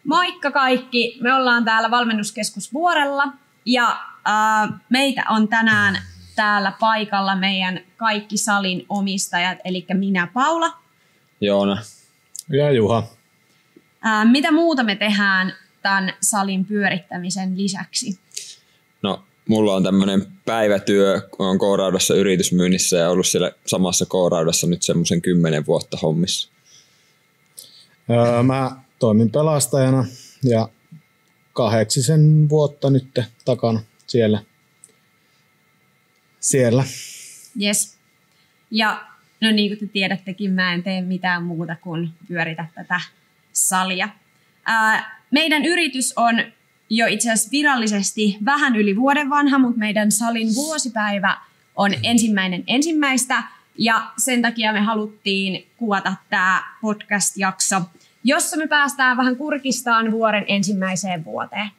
Moikka kaikki! Me ollaan täällä Valmennuskeskus Vuorella ja meitä on tänään täällä paikalla meidän kaikki salin omistajat, eli minä Paula. Joona. Ja Juha. Mitä muuta me tehdään tämän salin pyörittämisen lisäksi? No, mulla on tämmöinen päivätyö, kun on K-Raudassa yritysmyynnissä ja ollut siellä samassa K-Raudassa nyt semmoisen 10 vuotta hommissa. Mä toimin pelastajana ja 8 vuotta nyt takana siellä. Yes. Ja no niin kuin te tiedättekin, mä en tee mitään muuta kuin pyöritä tätä salia. Meidän yritys on jo itse asiassa virallisesti vähän yli vuoden vanha, mutta meidän salin vuosipäivä on 1.1. ja sen takia me haluttiin kuvata tämä podcast-jakso, jossa me päästään vähän kurkistaan vuoden ensimmäiseen vuoteen.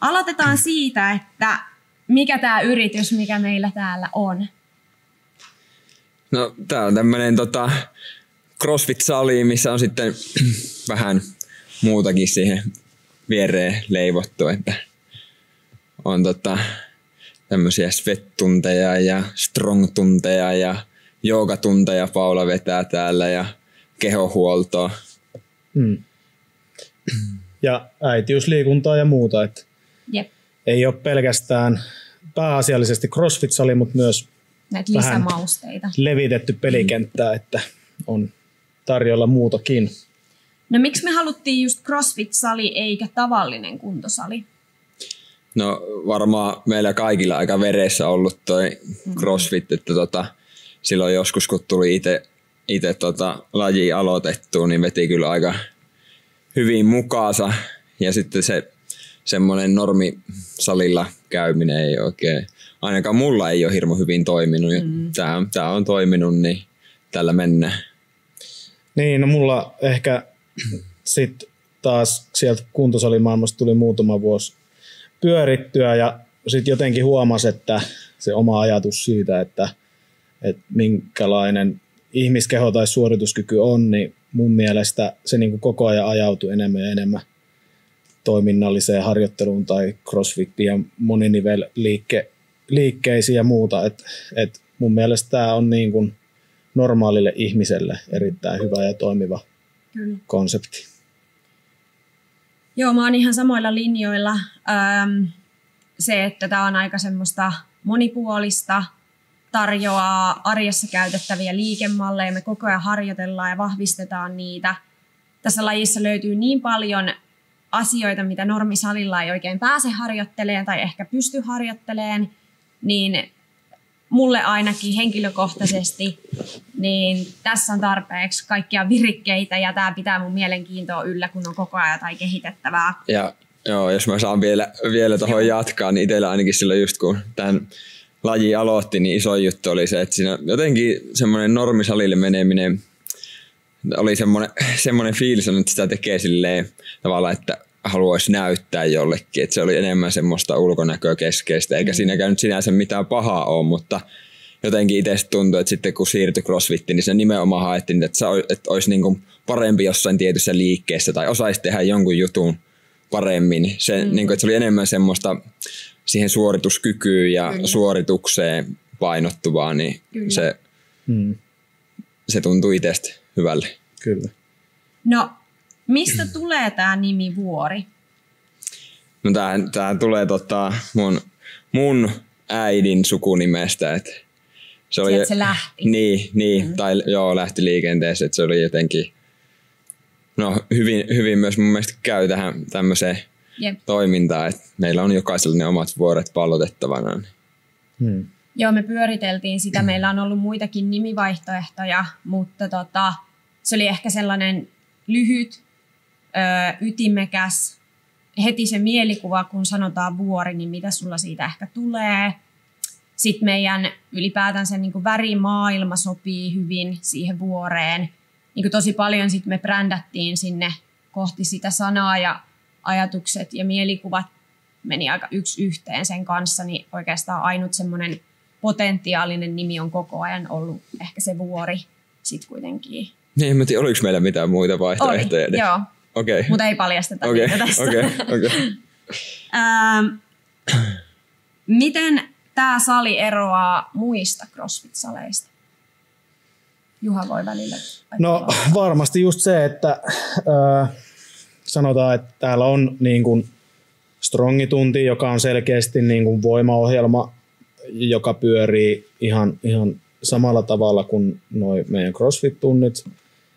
Aloitetaan siitä, että mikä tämä yritys, mikä meillä täällä on. No, tää on tämmönen CrossFit-sali, missä on sitten vähän muutakin siihen viereen leivottu, että on tämmöisiä sweat-tunteja ja strong-tunteja ja joogatunteja Paula vetää täällä ja kehohuoltoa. Ja äitiysliikuntaa ja muuta. Että Jep. ei ole pelkästään pääasiallisesti CrossFit-sali, mutta myös näitä lisämausteita. Levitetty pelikenttää, että on tarjolla muutakin. No miksi me haluttiin just CrossFit-sali eikä tavallinen kuntosali? No varmaan meillä kaikilla aika veressä ollut toi CrossFit, että silloin joskus kun tuli itse laji aloitettua, niin veti kyllä aika hyvin mukaansa. Ja sitten se semmoinen normisalilla käyminen ei oikein, ainakaan mulla ei ole hirmu hyvin toiminut. Tää on toiminut, niin tällä mennään. Niin, no mulla ehkä sitten taas sieltä kuntosalimaailmasta tuli muutama vuosi pyörittyä ja sitten jotenkin huomasi, että se oma ajatus siitä, että minkälainen ihmiskeho tai suorituskyky on, niin mun mielestä se niin kuin koko ajan ajautui enemmän ja enemmän toiminnalliseen harjoitteluun tai crossfittiin ja moninivel-liikkeisiin ja muuta. Et mun mielestä tämä on niin kuin normaalille ihmiselle erittäin hyvä ja toimiva konsepti. Joo, mä oon ihan samoilla linjoilla. Se, että tämä on aika semmoista monipuolista, tarjoaa arjessa käytettäviä liikemalleja. Me koko ajan harjoitellaan ja vahvistetaan niitä. Tässä lajissa löytyy niin paljon asioita, mitä normisalilla ei oikein pääse harjoittelemaan tai ehkä pysty harjoittelemaan, niin mulle ainakin henkilökohtaisesti, niin tässä on tarpeeksi kaikkia virikkeitä ja tämä pitää mun mielenkiintoa yllä, kun on koko ajan jotain kehitettävää. Ja joo, jos mä saan vielä tuohon jatkaa, niin itsellä ainakin silloin just kun tämän laji aloitti, niin iso juttu oli se, että siinä jotenkin semmoinen normisalille meneminen oli semmoinen fiilis, että sitä tekee silleen tavallaan, että haluaisi näyttää jollekin, että se oli enemmän semmoista ulkonäkökeskeistä, eikä siinäkään nyt sinänsä mitään pahaa ole, mutta jotenkin itse tuntui, että sitten kun siirtyi CrossFittiin, niin se nimenomaan haettiin, että olisi niin kuin parempi jossain tietyssä liikkeessä tai osaisi tehdä jonkun jutun paremmin. Niin kuin, että se oli enemmän semmoista siihen suorituskykyyn ja suoritukseen painottuvaa, niin se tuntui itsestä hyvälle. Kyllä. No, mistä tulee tämä nimi Vuori? No tää tulee mun äidin sukunimestä, että se oli se lähti. Niin, tai joo, lähti liikenteeseen, että se oli jotenkin hyvin myös mun mielestä käy tähän tämmöiseen toimintaan, että meillä on jokaisella ne omat vuoret pallotettavana. Joo, me pyöriteltiin sitä. Meillä on ollut muitakin nimivaihtoehtoja, mutta se oli ehkä sellainen lyhyt, ytimekäs, heti se mielikuva, kun sanotaan vuori, niin mitä sulla siitä ehkä tulee. Sitten meidän ylipäätään se niin kuin värimaailma sopii hyvin siihen vuoreen. Niin kuin tosi paljon sit me brändättiin sinne kohti sitä sanaa ja ajatukset ja mielikuvat meni aika yksi yhteen sen kanssa, niin oikeastaan ainut semmoinen potentiaalinen nimi on koko ajan ollut ehkä se vuori sitten kuitenkin. Niin, en tiedä, oliko meillä mitään muita vaihtoehtoja. Joo. Okei. Mutta ei paljasteta niitä tästä. Okei. Miten tämä sali eroaa muista CrossFit-saleista? Juha voi välillä. No varmasti just se, että sanotaan, että täällä on niin kuin strongitunti, joka on selkeästi niin kuin voimaohjelma, joka pyörii ihan samalla tavalla kuin noi meidän CrossFit-tunnit.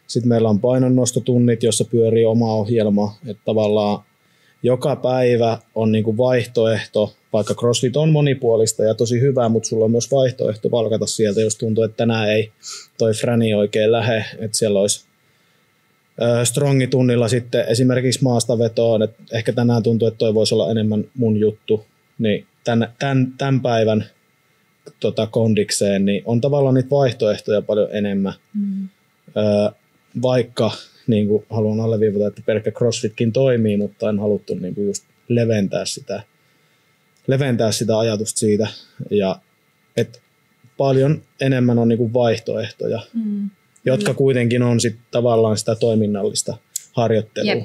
Sitten meillä on painonnostotunnit, jossa pyörii oma ohjelma. Että tavallaan joka päivä on niin kuin vaihtoehto, vaikka CrossFit on monipuolista ja tosi hyvä, mutta sulla on myös vaihtoehto valkata sieltä, jos tuntuu, että tänään ei toi fräni oikein lähe. Että siellä olisi strongitunnilla sitten esimerkiksi maastavetoon, että ehkä tänään tuntuu, että toi voisi olla enemmän mun juttu. Niin tämän päivän kondikseen niin on tavallaan niitä vaihtoehtoja paljon enemmän. Vaikka niin kuin haluan alleviivata, että pelkkä CrossFitkin toimii, mutta en haluttu niin kuin just leventää sitä ajatusta siitä. Ja että paljon enemmän on niin kuin vaihtoehtoja, jotka kuitenkin on sit tavallaan sitä toiminnallista harjoittelua. Jep.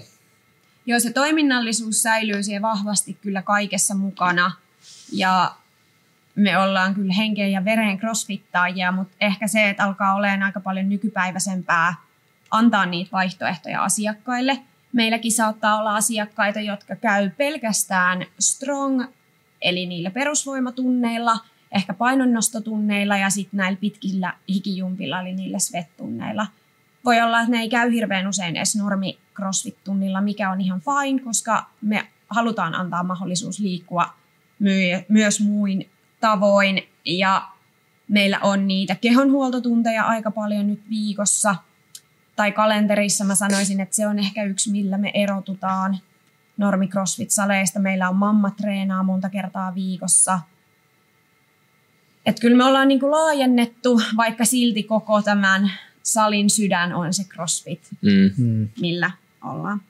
Joo, se toiminnallisuus säilyy siellä vahvasti kyllä kaikessa mukana. Ja me ollaan kyllä henkeen ja vereen crossfittaajia, mutta ehkä se, että alkaa olemaan aika paljon nykypäiväisempää antaa niitä vaihtoehtoja asiakkaille. Meilläkin saattaa olla asiakkaita, jotka käy pelkästään strong, eli niillä perusvoimatunneilla, ehkä painonnostotunneilla ja sitten näillä pitkillä hikijumpilla, eli niillä sweat-tunneilla. Voi olla, että ne ei käy hirveän usein edes normi CrossFit-tunnilla, mikä on ihan fine, koska me halutaan antaa mahdollisuus liikkua myös muin tavoin. Ja meillä on niitä kehonhuoltotunteja aika paljon nyt viikossa. Tai kalenterissa mä sanoisin, että se on ehkä yksi, millä me erotutaan normi CrossFit-saleista. Meillä on mammatreenaa monta kertaa viikossa. Että kyllä me ollaan niinku laajennettu, vaikka silti koko tämän salin sydän on se CrossFit, millä ollaan.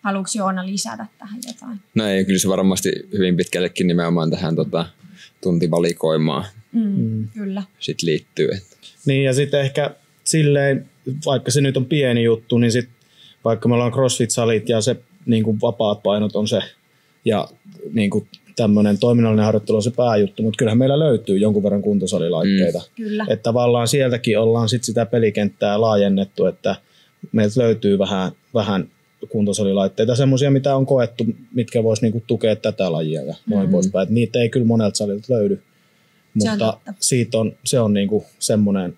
Haluatko Joona lisätä tähän jotain? No ei, kyllä se varmasti hyvin pitkällekin nimenomaan tähän tuntivalikoimaan Kyllä. sit liittyy. Niin ja sitten ehkä silleen, vaikka se nyt on pieni juttu, niin sit, vaikka me ollaan CrossFit-salit ja se niin kuin vapaat painot on se ja niin kuin tämmöinen toiminnallinen harjoittelu on se pääjuttu, mutta kyllähän meillä löytyy jonkun verran kuntosalilaitteita. Kyllä. Että tavallaan sieltäkin ollaan sit sitä pelikenttää laajennettu, että meiltä löytyy vähän kuntosalilaitteita, semmoisia mitä on koettu, mitkä vois niinku tukea tätä lajia ja noin poispäin. Et niitä ei kyllä monelta salilta löydy, mutta se on niinku semmoinen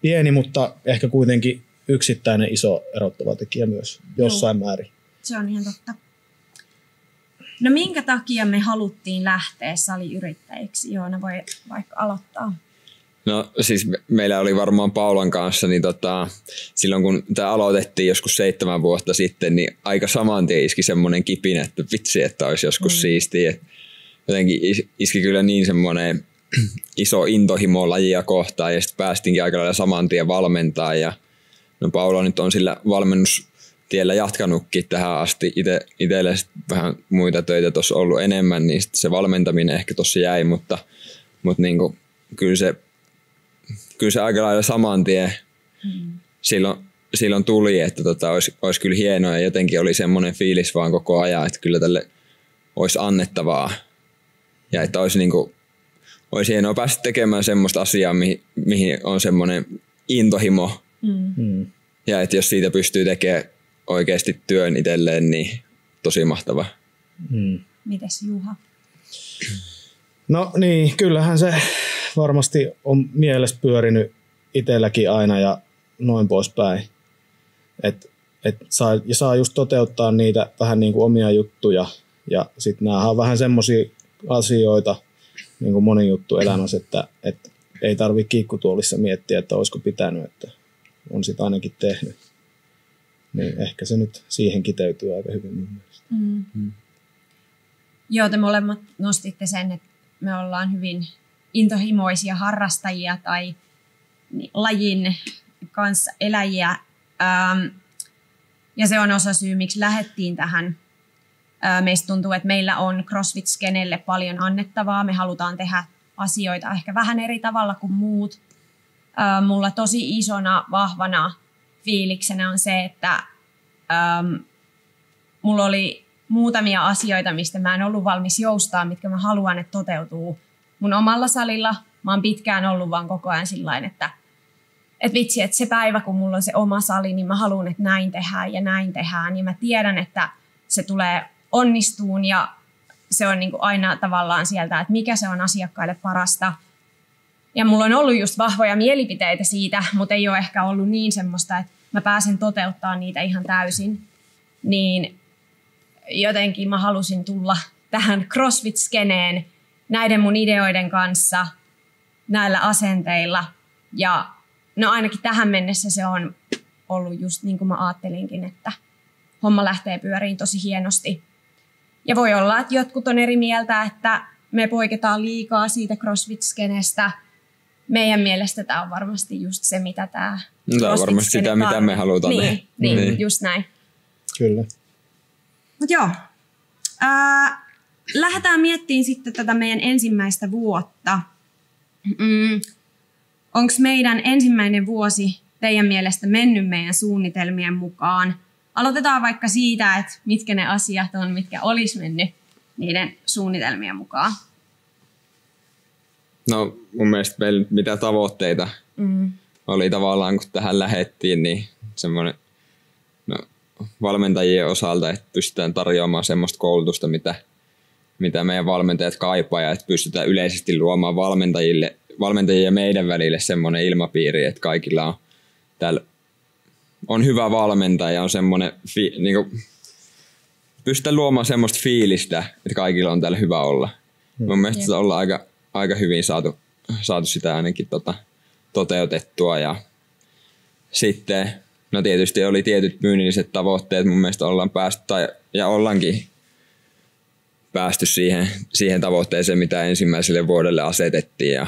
pieni, mutta ehkä kuitenkin yksittäinen iso erottava tekijä myös jossain määrin. Se on ihan totta. No minkä takia me haluttiin lähteä saliyrittäjiksi? Joona voi vaikka aloittaa. No siis meillä oli varmaan Paulan kanssa, niin silloin kun tämä aloitettiin joskus 7 vuotta sitten, niin aika saman tien iski semmoinen kipinä, että vitsi, että olisi joskus siistiä. Jotenkin iski kyllä niin semmoinen iso intohimo lajia kohtaan ja sitten päästinkin aika lailla saman tien valmentaa. Ja no Paula nyt on sillä valmennustiellä jatkanutkin tähän asti. Itsellä vähän muita töitä tuossa ollut enemmän, niin se valmentaminen ehkä tuossa jäi, mutta niinku, kyllä se aika lailla saman tien silloin tuli, että olisi kyllä hienoa ja jotenkin oli semmoinen fiilis vaan koko ajan, että kyllä tälle olisi annettavaa ja että olisi hienoa päästä tekemään semmoista asiaa, mihin on semmoinen intohimo ja että jos siitä pystyy tekemään oikeasti työn itselleen, niin tosi mahtavaa. Mites Juha? No niin, kyllähän se varmasti on mielessä pyörinyt itselläkin aina ja noin poispäin. Saa just toteuttaa niitä vähän niin kuin omia juttuja. Ja sitten nämä on vähän semmoisia asioita, niin kuin moni juttu elämässä, että ei tarvitse kiikkutuolissa miettiä, että olisiko pitänyt, että on sitä ainakin tehnyt. Niin ehkä se nyt siihen kiteytyy aika hyvin mun mielestä. Joo, te molemmat nostitte sen, että me ollaan hyvin intohimoisia harrastajia tai lajin kanssa eläjiä. Ja se on osa syy, miksi lähdettiin tähän. Meistä tuntuu, että meillä on CrossFit-skenelle paljon annettavaa. Me halutaan tehdä asioita ehkä vähän eri tavalla kuin muut. Mulla tosi isona, vahvana fiiliksenä on se, että mulla oli muutamia asioita, mistä mä en ollut valmis joustaa, mitkä mä haluan, että toteutuu mun omalla salilla. Mä oon pitkään ollut vaan koko ajan sillain, että vitsi, että se päivä, kun mulla on se oma sali, niin mä haluan, että näin tehdään ja näin tehdään. Ja mä tiedän, että se tulee onnistuun ja se on niin kuin aina tavallaan sieltä, että mikä se on asiakkaille parasta. Ja mulla on ollut just vahvoja mielipiteitä siitä, mutta ei ole ehkä ollut niin semmoista, että mä pääsen toteuttamaan niitä ihan täysin. Niin jotenkin mä halusin tulla tähän CrossFit-skeneen näiden mun ideoiden kanssa, näillä asenteilla. Ja no ainakin tähän mennessä se on ollut just niin kuin mä ajattelinkin, että homma lähtee pyöriin tosi hienosti. Ja voi olla, että jotkut on eri mieltä, että me poiketaan liikaa siitä CrossFit-skenestä. Meidän mielestä tämä on varmasti just se, mitä tämä on varmasti sitä, mitä me halutaan. Niin, just näin. Kyllä. Mutta joo, lähdetään miettimään sitten tätä meidän ensimmäistä vuotta. Onko meidän ensimmäinen vuosi teidän mielestä mennyt meidän suunnitelmien mukaan? Aloitetaan vaikka siitä, että mitkä ne asiat on, mitkä olisi mennyt niiden suunnitelmien mukaan. No mun mielestä meillä mitä tavoitteita oli tavallaan, kun tähän lähdettiin, niin semmoinen valmentajien osalta, että pystytään tarjoamaan semmoista koulutusta, mitä meidän valmentajat kaipaa, ja että pystytään yleisesti luomaan valmentajien ja meidän välille semmoinen ilmapiiri, että kaikilla on täällä on hyvä valmentaja, on semmoinen, pystytään luomaan semmoista fiilistä, että kaikilla on täällä hyvä olla. Mun mielestä ollaan aika hyvin saatu sitä ainakin toteutettua, ja sitten no tietysti oli tietyt myynnilliset tavoitteet, mun mielestä ollaan päästy, ja ollaankin päästy siihen tavoitteeseen, mitä ensimmäiselle vuodelle asetettiin. Ja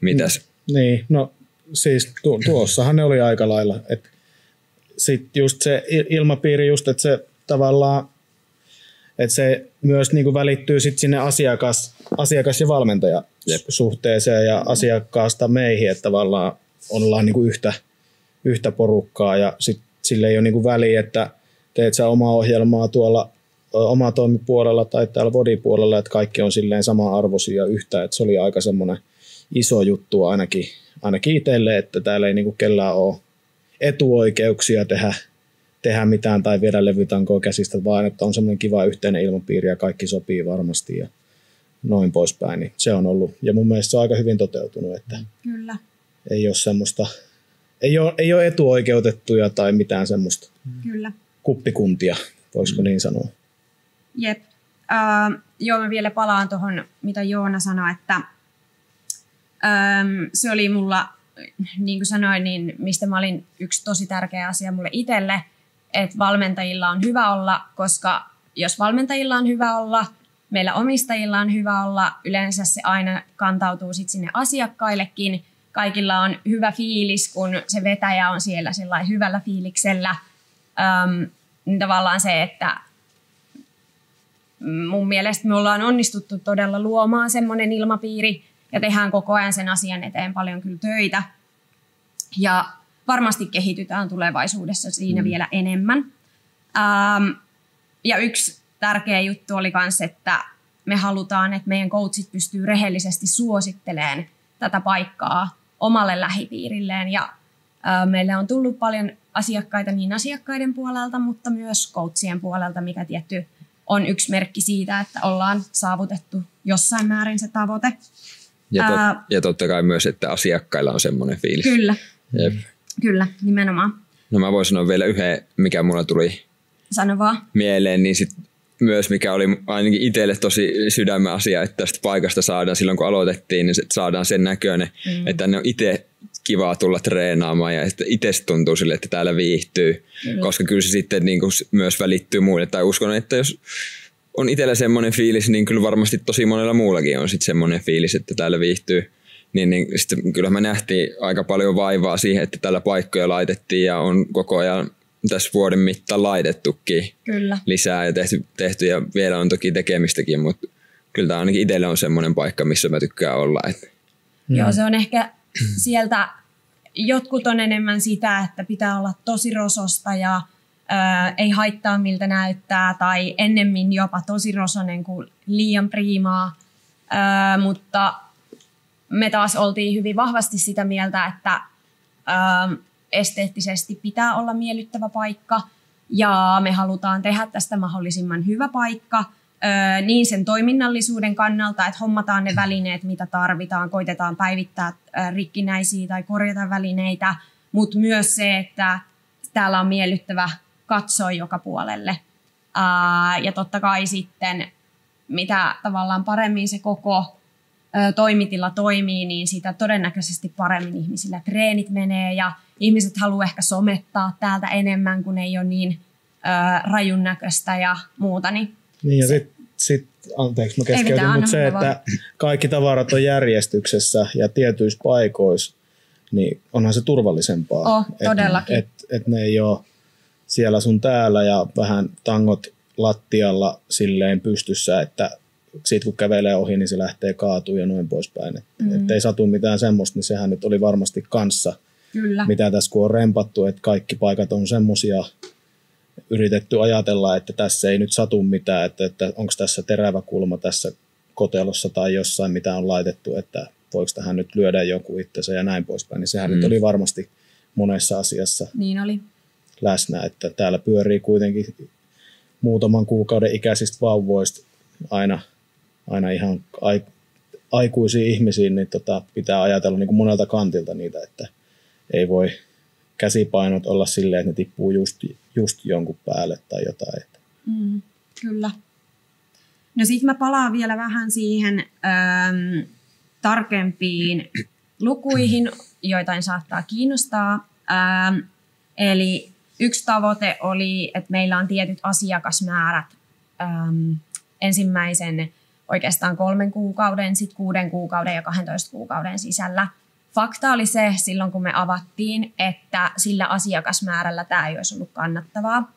mitäs? Niin, no siis tuossahan ne oli aika lailla. Sitten just se ilmapiiri, just, että se tavallaan, että se myös niinku välittyy sit sinne asiakas- ja valmentajasuhteeseen ja asiakkaasta meihin, että tavallaan ollaan niinku yhtä porukkaa, ja sitten sille ei ole niinku väliä, että teet sä omaa ohjelmaa tuolla omaa toimipuolella tai täällä bodypuolella, että kaikki on silleen sama-arvoisia yhtä, että se oli aika semmoinen iso juttu ainakin itselle, että täällä ei niinku kellään ole etuoikeuksia tehdä mitään tai viedä levytankoa käsistä, vaan että on semmoinen kiva yhteinen ilmapiiri ja kaikki sopii varmasti ja noin poispäin, niin se on ollut, ja mun mielestä se on aika hyvin toteutunut, että Kyllä. Ei ole semmoista, ei ole etuoikeutettuja tai mitään semmoista Kyllä. kuppikuntia, voisiko niin sanoa. Jep. Joo, mä vielä palaan tuohon, mitä Joona sanoi, että se oli mulla, niin kuin sanoin, niin mistä mä olin yksi tosi tärkeä asia mulle itselle, että valmentajilla on hyvä olla, koska jos valmentajilla on hyvä olla, meillä omistajilla on hyvä olla, yleensä se aina kantautuu sit sinne asiakkaillekin. Kaikilla on hyvä fiilis, kun se vetäjä on siellä sellainen hyvällä fiiliksellä. Niin tavallaan se, että mun mielestä me ollaan onnistuttu todella luomaan semmoinen ilmapiiri ja tehdään koko ajan sen asian eteen paljon kyllä töitä. Ja varmasti kehitytään tulevaisuudessa siinä vielä enemmän. Ja yksi tärkeä juttu oli myös, että me halutaan, että meidän coachit pystyy rehellisesti suosittelemaan tätä paikkaa omalle lähipiirilleen. Ja meille on tullut paljon asiakkaita niin asiakkaiden puolelta, mutta myös coachien puolelta, mikä tietty on yksi merkki siitä, että ollaan saavutettu jossain määrin se tavoite. Ja totta kai myös, että asiakkailla on semmoinen fiilis. Kyllä, Jep. Kyllä, nimenomaan. No mä voin sanoa vielä yhden, mikä mulla tuli Sano vaan. mieleen, niin sit myös mikä oli ainakin itselle tosi sydämen asia, että tästä paikasta saadaan silloin kun aloitettiin, niin saadaan sen näköinen, että ne on itse kivaa tulla treenaamaan ja että itse tuntuu sille, että täällä viihtyy, koska kyllä se sitten niin kuin myös välittyy muille. Tai uskon, että jos on itsellä semmoinen fiilis, niin kyllä varmasti tosi monella muullakin on sitten semmoinen fiilis, että täällä viihtyy. Niin sitten kyllä me nähtiin aika paljon vaivaa siihen, että täällä paikkoja laitettiin ja on koko ajan tässä vuoden mittaan laitettukin lisää ja tehty ja vielä on toki tekemistäkin, mutta kyllä tämä ainakin itselle on semmoinen paikka, missä mä tykkään olla. Joo, se on ehkä sieltä jotkut on enemmän sitä, että pitää olla tosi rososta ja ei haittaa miltä näyttää tai ennemmin jopa tosi rosonen kuin liian priimaa, mutta me taas oltiin hyvin vahvasti sitä mieltä, että esteettisesti pitää olla miellyttävä paikka ja me halutaan tehdä tästä mahdollisimman hyvä paikka niin sen toiminnallisuuden kannalta, että hommataan ne välineet, mitä tarvitaan, koitetaan päivittää rikkinäisiä tai korjata välineitä, mutta myös se, että täällä on miellyttävä katsoa joka puolelle. Ja totta kai sitten, mitä tavallaan paremmin se koko toimitila toimii, niin sitä todennäköisesti paremmin ihmisillä treenit menee ja ihmiset haluaa ehkä somettaa täältä enemmän, kun ei ole niin rajun näköistä ja muuta. Niin ja sitten anteeksi, mä keskeytin, mutta se, että kaikki tavarat on järjestyksessä ja tietyissä paikoissa, niin onhan se turvallisempaa. Todellakin. Et ne ei ole siellä sun täällä ja vähän tangot lattialla silleen pystyssä, että siitä kun kävelee ohi, niin se lähtee kaatumaan ja noin poispäin. Että ei satu mitään semmoista, niin sehän nyt oli varmasti kanssa, Kyllä. mitä tässä kun on rempattu, että kaikki paikat on semmoisia yritetty ajatella, että tässä ei nyt satu mitään, että onko tässä terävä kulma tässä kotelossa tai jossain, mitä on laitettu, että voiko tähän nyt lyödä joku itsensä ja näin poispäin. Niin sehän nyt oli varmasti monessa asiassa niin oli läsnä, että täällä pyörii kuitenkin muutaman kuukauden ikäisistä vauvoista aina ihan aikuisiin ihmisiin, niin pitää ajatella niin kuin monelta kantilta niitä, että ei voi käsipainot olla silleen, että ne tippuu just jonkun päälle tai jotain. Kyllä. No sitten mä palaan vielä vähän siihen tarkempiin lukuihin, joitain saattaa kiinnostaa. Eli yksi tavoite oli, että meillä on tietyt asiakasmäärät ensimmäisen oikeastaan 3 kuukauden, sitten 6 kuukauden ja 12 kuukauden sisällä. Fakta oli se silloin, kun me avattiin, että sillä asiakasmäärällä tämä ei olisi ollut kannattavaa.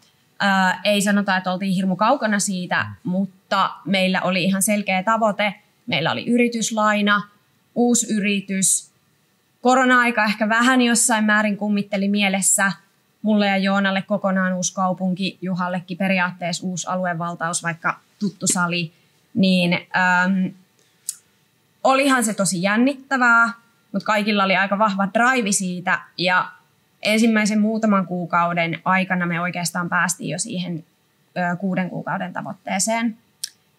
Ei sanota, että oltiin hirmu kaukana siitä, mutta meillä oli ihan selkeä tavoite. Meillä oli yrityslaina, uusi yritys. Korona-aika ehkä vähän jossain määrin kummitteli mielessä. Mulle ja Joonalle kokonaan uusi kaupunki, Juhallekin periaatteessa uusi aluevaltaus, vaikka tuttu sali. Niin olihan se tosi jännittävää, mutta kaikilla oli aika vahva drive siitä. Ja ensimmäisen muutaman kuukauden aikana me oikeastaan päästiin jo siihen 6 kuukauden tavoitteeseen.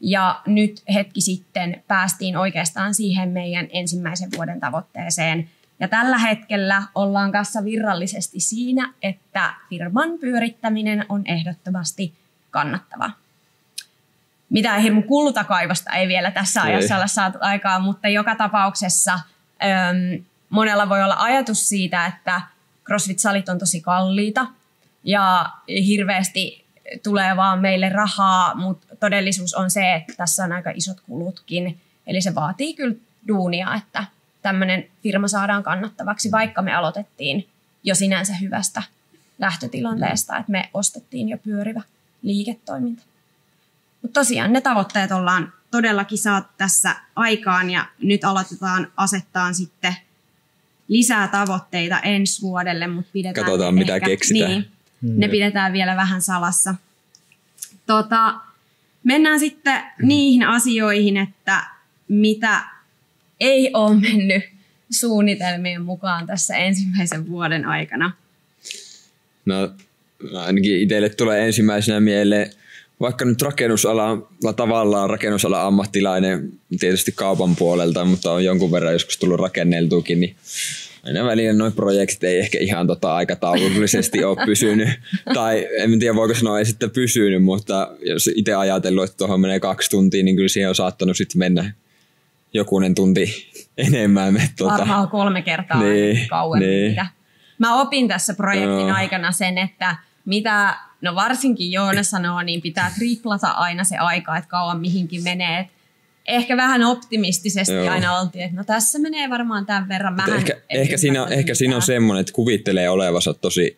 Ja nyt hetki sitten päästiin oikeastaan siihen meidän ensimmäisen vuoden tavoitteeseen. Ja tällä hetkellä ollaan kanssa virallisesti siinä, että firman pyörittäminen on ehdottomasti kannattava. Mitään hirmu kultakaivosta ei vielä tässä ajassa ole saatu aikaan, mutta joka tapauksessa monella voi olla ajatus siitä, että CrossFit-salit on tosi kalliita ja hirveästi tulee vaan meille rahaa, mutta todellisuus on se, että tässä on aika isot kulutkin. Eli se vaatii kyllä duunia, että tämmöinen firma saadaan kannattavaksi, vaikka me aloitettiin jo sinänsä hyvästä lähtötilanteesta, että me ostettiin jo pyörivä liiketoiminta. Mutta tosiaan ne tavoitteet ollaan todellakin saatu tässä aikaan ja nyt aloitetaan asettaa sitten lisää tavoitteita ensi vuodelle, mutta pidetään katsotaan mitä keksitään. Niin, ne pidetään vielä vähän salassa. Mennään sitten niihin asioihin, että mitä ei ole mennyt suunnitelmien mukaan tässä ensimmäisen vuoden aikana. No ainakin itselle tulee ensimmäisenä mieleen, vaikka nyt rakennusala, tavallaan rakennusala ammattilainen tietysti kaupan puolelta, mutta on jonkun verran joskus tullut rakenneltuukin, niin aina välillä nuo projektit ei ehkä ihan aikataulullisesti ole pysynyt. Tai en tiedä voiko sanoa ei sitten pysynyt, mutta jos itse ajatellut, että tuohon menee 2 tuntia, niin kyllä siihen on saattanut sitten mennä jokunen tunti enemmän. Varmaan 3 kertaa kauemmin. Niin. Mä opin tässä projektin aikana sen, että mitä varsinkin Joona sanoo, niin pitää triplata aina se aika, että kauan mihinkin menee. Et ehkä vähän optimistisesti aina oltiin, että tässä menee varmaan tämän verran. Ehkä siinä on semmoinen, että kuvittelee olevansa tosi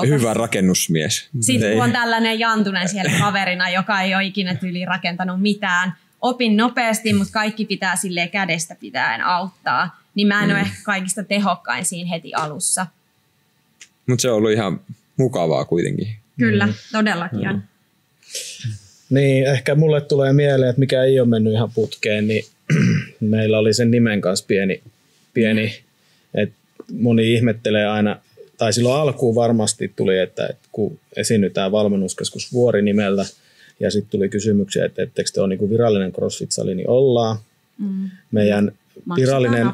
hyvä rakennusmies. Sitten kun on tällainen Jantunen siellä kaverina, joka ei ole ikinä tyyliin rakentanut mitään, opin nopeasti, mutta kaikki pitää silleen kädestä pitäen auttaa. Niin mä en ole ehkä kaikista tehokkain siinä heti alussa. Mutta se on ollut ihan mukavaa kuitenkin. Kyllä, todellakin on. Niin, ehkä mulle tulee mieleen, että mikä ei ole mennyt ihan putkeen, niin meillä oli sen nimen kanssa pieni että moni ihmettelee aina, tai silloin alkuun varmasti tuli, että kun esiinnytään valmennuskeskus Vuori nimellä, ja sitten tuli kysymyksiä, että ettekö te ole niin virallinen CrossFit-sali, niin ollaan. Meidän virallinen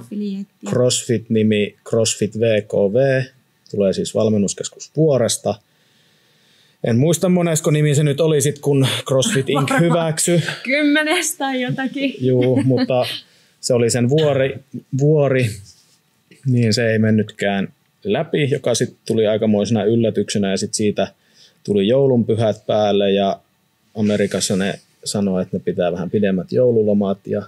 CrossFit-nimi CrossFit VKV tulee siis valmennuskeskus Vuoresta. En muista monesko nimi se nyt oli sit, kun CrossFit Inc. hyväksy. 10 tai jotakin. Juu, mutta se oli sen vuori, niin se ei mennytkään läpi, joka sitten tuli aikamoisena yllätyksenä, ja sitten siitä tuli joulunpyhät päälle, ja Amerikassa ne sanoi, että ne pitää vähän pidemmät joululomat ja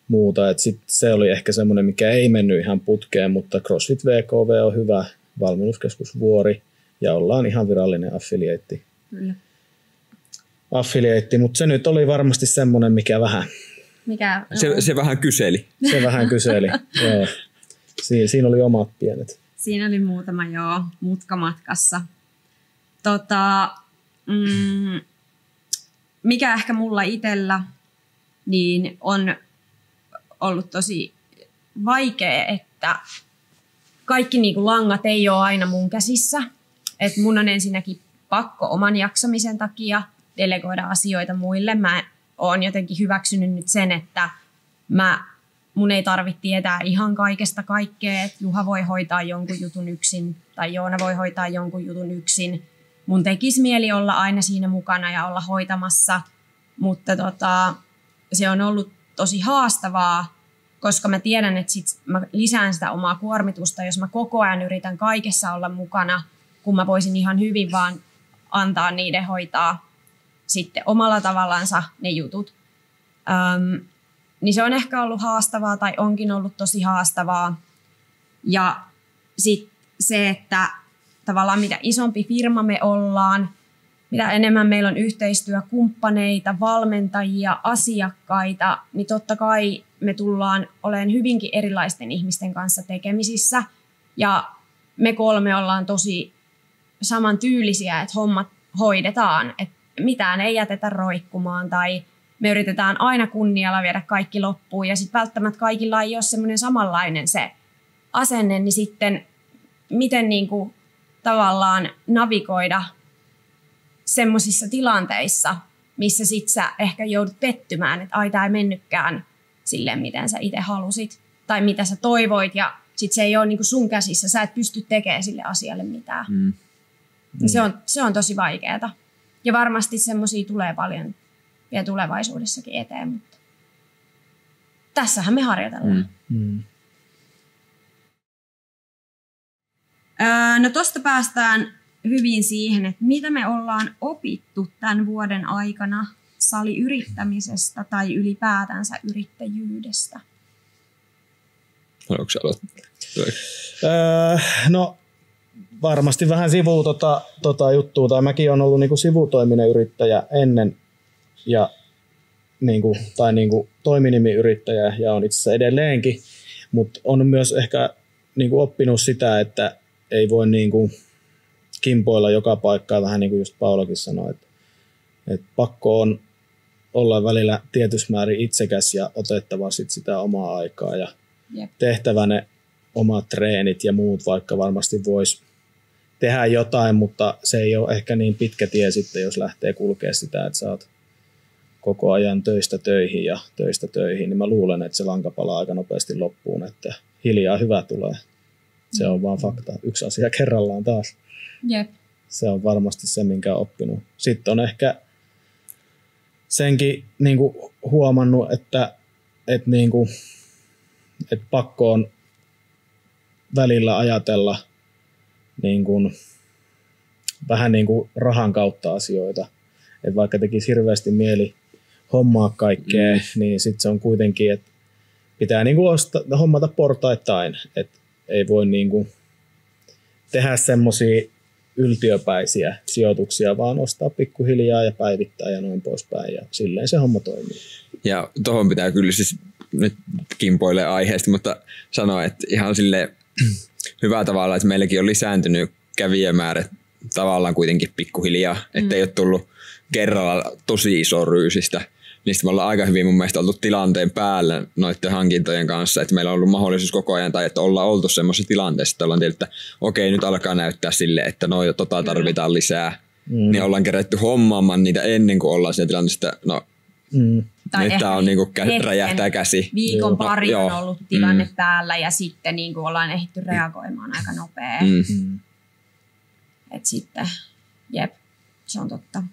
muuta. Et sit se oli ehkä semmoinen, mikä ei mennyt ihan putkeen, mutta CrossFit VKV on hyvä valmennuskeskus Vuori, ja ollaan ihan virallinen affilieitti. Kyllä. Affilieitti, mutta se nyt oli varmasti semmoinen, mikä vähän... Se vähän kyseli. Se vähän kyseli, joo. Siinä oli omat pienet. Siinä oli muutama, mutkamatkassa. Mikä ehkä mulla itsellä niin on ollut tosi vaikea, että kaikki niinku langat ei ole aina mun käsissä. Et mun on ensinnäkin pakko oman jaksamisen takia delegoida asioita muille. Mä oon jotenkin hyväksynyt nyt sen, että mun ei tarvitse tietää ihan kaikesta kaikkea. Et Juha voi hoitaa jonkun jutun yksin tai Joona voi hoitaa jonkun jutun yksin. Mun tekisi mieli olla aina siinä mukana ja olla hoitamassa, mutta se on ollut tosi haastavaa, koska mä tiedän, että mä lisään sitä omaa kuormitusta, jos mä koko ajan yritän kaikessa olla mukana, kun mä voisin ihan hyvin vaan antaa niiden hoitaa sitten omalla tavallansa ne jutut. Niin se on ehkä ollut haastavaa tai onkin ollut tosi haastavaa. Ja sitten se, että tavallaan mitä isompi firma me ollaan, mitä enemmän meillä on yhteistyökumppaneita, valmentajia, asiakkaita, niin totta kai me tullaan olemaan hyvinkin erilaisten ihmisten kanssa tekemisissä. Ja me 3 ollaan tosi samantyylisiä, että hommat hoidetaan, että mitään ei jätetä roikkumaan tai me yritetään aina kunnialla viedä kaikki loppuun ja sitten välttämättä kaikilla ei ole semmoinen samanlainen se asenne, niin sitten miten niinku tavallaan navigoida semmoisissa tilanteissa, missä sit sä ehkä joudut pettymään, että ai tää ei mennytkään silleen, miten sä itse halusit tai mitä sä toivoit ja sit se ei ole niinku sun käsissä, sä et pysty tekemään sille asialle mitään. Se on tosi vaikeeta. Ja varmasti semmoisia tulee paljon vielä tulevaisuudessakin eteen, mutta tässähän me harjoitellaan. No tosta päästään hyvin siihen, että mitä me ollaan opittu tämän vuoden aikana saliyrittämisestä tai ylipäätänsä yrittäjyydestä. Haluatko aloittaa? No varmasti vähän sivuu tota juttua, tai mäkin olen ollut niinku sivutoiminen yrittäjä ennen ja toiminimiyrittäjä ja on itse asiassa edelleenkin, mutta on myös ehkä niinku oppinut sitä, että ei voi niinku kimpoilla joka paikkaa, vähän niin kuin just Paulakin sanoi, että pakko on olla välillä tietyssä määrin itsekäs ja otettava sitä omaa aikaa ja tehtävä ne omat treenit ja muut, vaikka varmasti voisi tehdä jotain, mutta se ei ole ehkä niin pitkä tie sitten, jos lähtee kulkemaan sitä, että sä oot koko ajan töistä töihin ja töistä töihin, niin mä luulen, että se lanka palaa aika nopeasti loppuun, että hiljaa hyvä tulee. Se on vaan fakta. Yksi asia kerrallaan taas. Jep. Se on varmasti se, minkä on oppinut. Sitten on ehkä senkin niin kuin huomannut, että pakko on välillä ajatella niin kuin, vähän niin kuin rahan kautta asioita. Et vaikka tekisi hirveästi mieli hommaa kaikkea, niin sitten se on kuitenkin, että pitää niin kuin hommata portaittain. Et ei voi niin kuin tehdä semmoisia yltiöpäisiä sijoituksia, vaan ostaa pikkuhiljaa ja päivittää ja noin poispäin. Ja silleen se homma toimii. Ja tohon pitää kyllä siis nyt kimpoilee aiheesta, mutta sanoa, että ihan silleen hyvä tavalla, että meilläkin on lisääntynyt kävijämäärät tavallaan kuitenkin pikkuhiljaa, ettei ole tullut kerralla tosi iso ryysistä. Niistä me ollaan aika hyvin mun mielestä oltu tilanteen päällä noiden hankintojen kanssa, että meillä on ollut mahdollisuus koko ajan, tai että ollaan oltu semmoisessa tilanteessa, että ollaan tietysti, että okei, nyt alkaa näyttää silleen, että tarvitaan lisää, niin ollaan kerätty hommaamaan niitä ennen kuin ollaan siinä tilanteessa, että nyt tää on niinku räjähtää käsi. Viikon pari on ollut tilanne päällä ja sitten niinku ollaan ehditty reagoimaan aika nopea. Et sitten, jep, se on totta.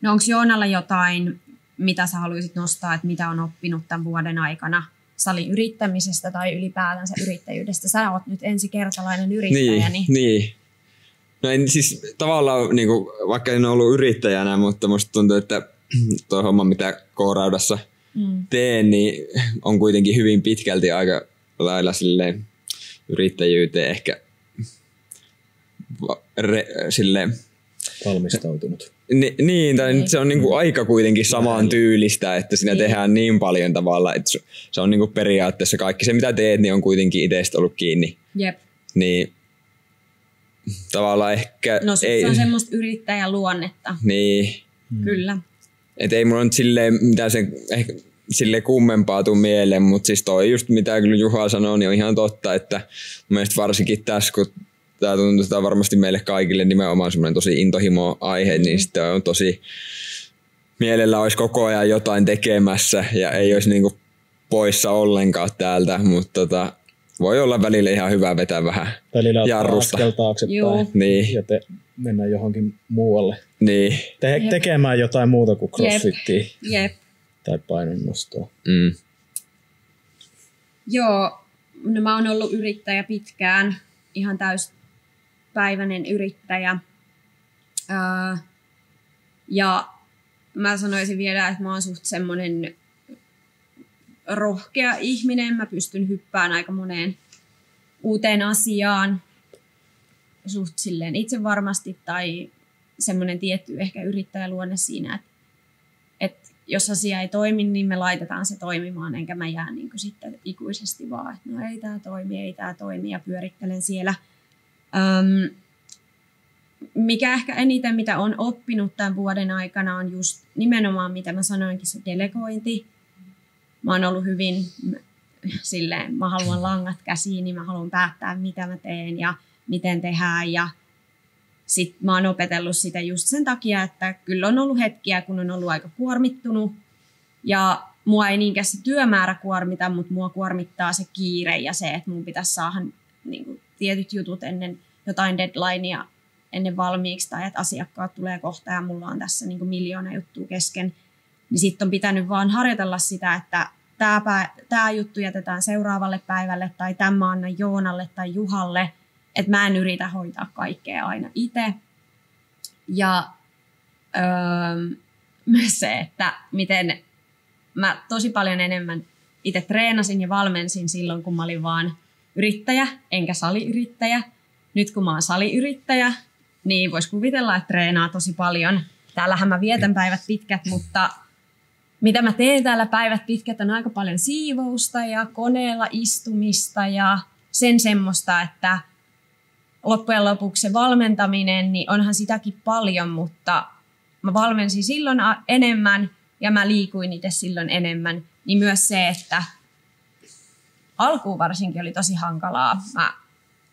No onko Joonalla jotain, mitä sä haluaisit nostaa, että mitä on oppinut tämän vuoden aikana saliyrittämisestä tai ylipäätänsä yrittäjyydestä? Sä oot nyt ensikertalainen yrittäjä. Niin. No en siis tavallaan, niin kuin, vaikka en ollut yrittäjänä, mutta musta tuntuu, että tuo homma, mitä K-Raudassa teen, niin on kuitenkin hyvin pitkälti aika lailla silleen yrittäjyyteen ehkä silleen valmistautunut. Niin, tai se on niinku aika kuitenkin samaan tyylistä, että siinä tehdään niin paljon tavalla, että se on niinku periaatteessa kaikki se, mitä teet, niin on kuitenkin itsestä ollut kiinni. Jep. Niin tavallaan ehkä... No se on semmoista yrittäjäluonnetta. Niin. Kyllä. Että ei mulla nyt silleen mitään sen ehkä silleen kummempaa tuu mieleen, mutta siis toi just mitä kyllä Juha sanoi, niin on ihan totta, että mun mielestä varsinkin tässä, kun tämä tuntuu varmasti meille kaikille nimenomaan semmoinen tosi intohimo-aihe, niin sitten on tosi mielellä olisi koko ajan jotain tekemässä ja ei olisi niinku poissa ollenkaan täältä, mutta voi olla välillä ihan hyvä vetää vähän välillä jarrusta. Välillä taaksepäin niin. Ja mennä johonkin muualle. Niin. Tekemään jotain muuta kuin crossfittiä. Jep. Tai painonnostoa. Joo, no mä oon ollut yrittäjä pitkään, ihan täyspäiväinen yrittäjä. Ja mä sanoisin vielä, että mä oon suht semmonen rohkea ihminen. Mä pystyn hyppään aika moneen uuteen asiaan suht silleen itse varmasti tai semmoinen tietty ehkä yrittäjäluonne siinä, että jos asia ei toimi, niin me laitetaan se toimimaan, enkä mä jää niin kuin sitten ikuisesti vaan, että no ei tää toimi ja pyörittelen siellä. Mikä ehkä eniten, mitä on oppinut tämän vuoden aikana, on just nimenomaan, mitä mä sanoinkin, se delegointi. Mä oon ollut hyvin silleen, mä haluan langat käsiin, niin mä haluan päättää, mitä mä teen ja miten tehdään. Ja sit mä oon opetellut sitä just sen takia, että kyllä on ollut hetkiä, kun on ollut aika kuormittunut. Ja mua ei niinkään se työmäärä kuormita, mutta mua kuormittaa se kiire ja se, että mun pitäisi saada niin kuin tietyt jutut ennen jotain deadlinea ennen valmiiksi tai että asiakkaat tulee kohta ja mulla on tässä niin kuin 1,000,000 juttua kesken. Niin sitten on pitänyt vaan harjoitella sitä, että tämä juttu jätetään seuraavalle päivälle tai tämä mä annan Joonalle tai Juhalle, että mä en yritä hoitaa kaikkea aina itse. Ja myös se, että miten mä tosi paljon enemmän itse treenasin ja valmensin silloin, kun mä olin vaan yrittäjä, enkä saliyrittäjä. Nyt kun mä oon saliyrittäjä, niin vois kuvitella, että treenaa tosi paljon. Täällähän mä vietän päivät pitkät, mutta mitä mä teen täällä päivät pitkät on aika paljon siivousta ja koneella istumista ja sen semmoista, että loppujen lopuksi se valmentaminen, niin onhan sitäkin paljon, mutta mä valmensin silloin enemmän ja mä liikuin itse silloin enemmän. Niin myös se, että alkuun varsinkin oli tosi hankalaa.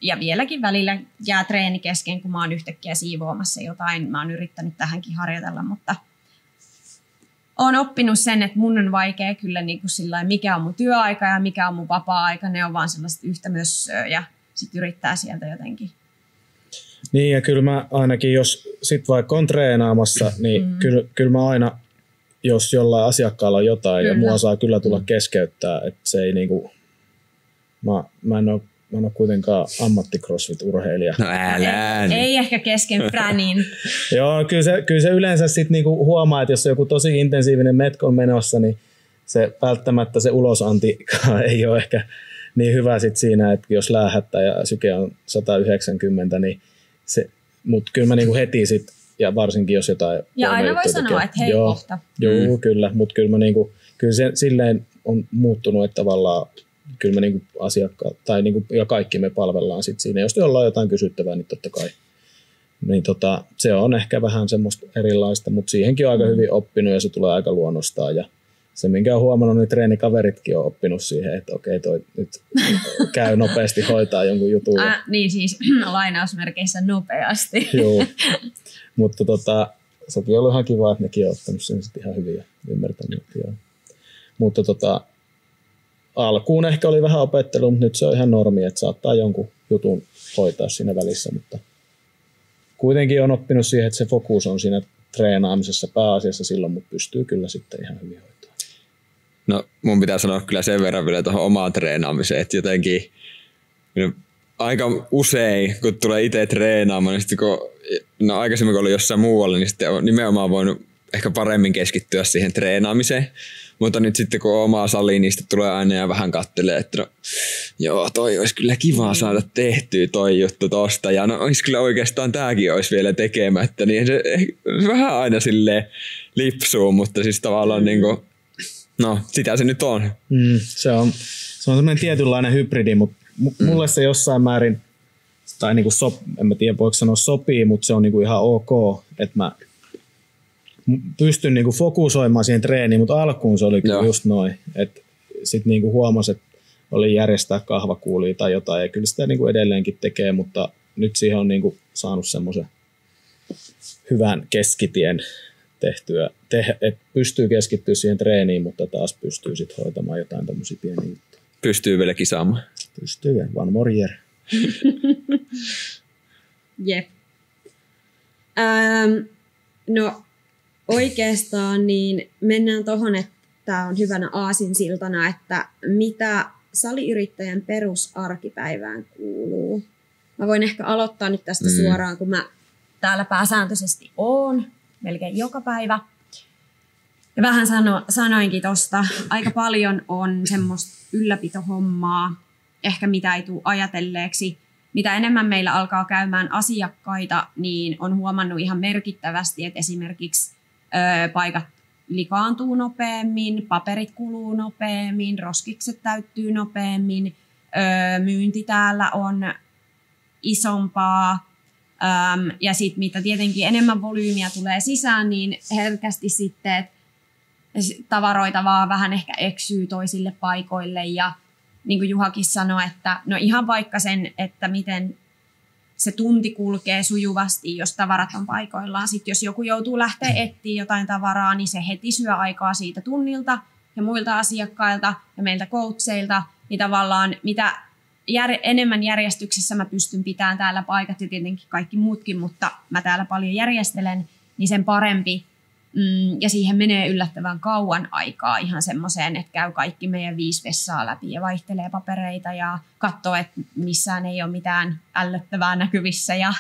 Ja vieläkin välillä jää treeni kesken, kun mä oon yhtäkkiä siivoamassa jotain. Mä oon yrittänyt tähänkin harjoitella, mutta oon oppinut sen, että mun on vaikea kyllä niin kuin sillain, mikä on mun työaika ja mikä on mun vapaa-aika. Ne on vaan sellaista yhtä mössöä ja sit yrittää sieltä jotenkin. Niin ja kyllä mä ainakin, jos sit vaikka on treenaamassa, niin kyllä mä aina, jos jollain asiakkaalla on jotain ja mua saa kyllä tulla keskeyttää, että se ei niinku, mä en ole kuitenkaan ammatti-crossfit-urheilija. No älä. Ei ehkä kesken fränin. Joo, kyllä se yleensä sitten niinku huomaa, että jos on joku tosi intensiivinen metko on menossa, niin se välttämättä se ulosantikaan ei ole ehkä niin hyvä sit siinä, että jos läähättää ja syke on 190, niin Mutta kyllä mä niinku heti sit, ja varsinkin jos jotain... Ja aina voi sanoa, että hei kohta. Joo, kyllä, mutta kyllä mä niinku, kyllä se silleen on muuttunut, että tavallaan kyllä me niinku asiakkaat, tai niinku, ja kaikki me palvellaan sit siinä. Jos ollaan jotain kysyttävää, niin totta kai. Niin se on ehkä vähän semmoista erilaista, mutta siihenkin on aika hyvin oppinut ja se tulee aika luonnostaan. Ja se, minkä on huomannut, niin treenikaveritkin on oppinut siihen, että okei, toi nyt käy nopeasti hoitaa jonkun jutun. Niin siis lainausmerkeissä nopeasti. Joo, mutta sekin on ollut ihan kiva, että nekin on ottanut sen sitten ihan hyvin ja ymmärtänyt. Joo. Mutta alkuun ehkä oli vähän opettelu, mutta nyt se on ihan normi, että saattaa jonkun jutun hoitaa siinä välissä, mutta kuitenkin on oppinut siihen, että se fokus on siinä treenaamisessa pääasiassa silloin, mutta pystyy kyllä sitten ihan hyvin hoitaa. No mun pitää sanoa kyllä sen verran vielä tuohon omaan treenaamiseen, että jotenkin aika usein, kun tulee itse treenaamaan, niin sitten aikaisemmin kun oli jossain muualla, niin sitten on nimenomaan voinut ehkä paremmin keskittyä siihen treenaamiseen. Mutta nyt sitten kun on omaa sali, niin sitten tulee aina ja vähän kattelee, että no, joo, toi olisi kyllä kiva saada tehtyä toi juttu tosta. Ja no olisi kyllä oikeastaan tääkin olisi vielä tekemättä. Niin se vähän aina silleen lipsuu, mutta siis tavallaan niinku, no sitä se nyt on. Se on semmoinen tietynlainen hybridi, mutta mulle se jossain määrin, tai niinku en mä tiedä voiko sanoa sopii, mutta se on niinku ihan ok, että mä pystyn niinku fokusoimaan siihen treeniin, mutta alkuun se oli kyllä just noin. Sitten niinku huomasi, että oli järjestää kahvakuulia tai jotain, ja kyllä sitä niinku edelleenkin tekee, mutta nyt siihen on niinku saanut semmoisen hyvän keskitien tehtyä, että pystyy keskittyä siihen treeniin, mutta taas pystyy sitten hoitamaan jotain tämmöisiä pieniä juttuja. Pystyy vielä kisaamaan. Pystyy, one more year. Jep. No oikeastaan niin mennään tuohon, että tämä on hyvänä aasinsiltana, että mitä saliyrittäjän perusarkipäivään kuuluu. Mä voin ehkä aloittaa nyt tästä suoraan, kun mä täällä pääsääntöisesti oon melkein joka päivä. Ja vähän sanoinkin tuosta, aika paljon on semmoista ylläpitohommaa, ehkä mitä ei tule ajatelleeksi. Mitä enemmän meillä alkaa käymään asiakkaita, niin on huomannut ihan merkittävästi, että esimerkiksi paikat likaantuu nopeammin, paperit kuluu nopeammin, roskikset täyttyy nopeammin, myynti täällä on isompaa. Ja sitten mitä tietenkin enemmän volyymiä tulee sisään, niin herkästi sitten, että tavaroita vaan vähän ehkä eksyy toisille paikoille. Ja niin kuin Juhakin sanoi, että no ihan vaikka sen, että miten se tunti kulkee sujuvasti, jos tavarat on paikoillaan. Sitten jos joku joutuu lähteä etsiä jotain tavaraa, niin se heti syö aikaa siitä tunnilta ja muilta asiakkailta ja meiltä coacheilta. Niin tavallaan mitä enemmän järjestyksessä mä pystyn pitämään täällä paikat ja tietenkin kaikki muutkin, mutta mä täällä paljon järjestelen, niin sen parempi. Ja siihen menee yllättävän kauan aikaa ihan semmoiseen, että käy kaikki meidän 5 vessaa läpi ja vaihtelee papereita ja katsoo, että missään ei ole mitään ällöttävää näkyvissä. Ja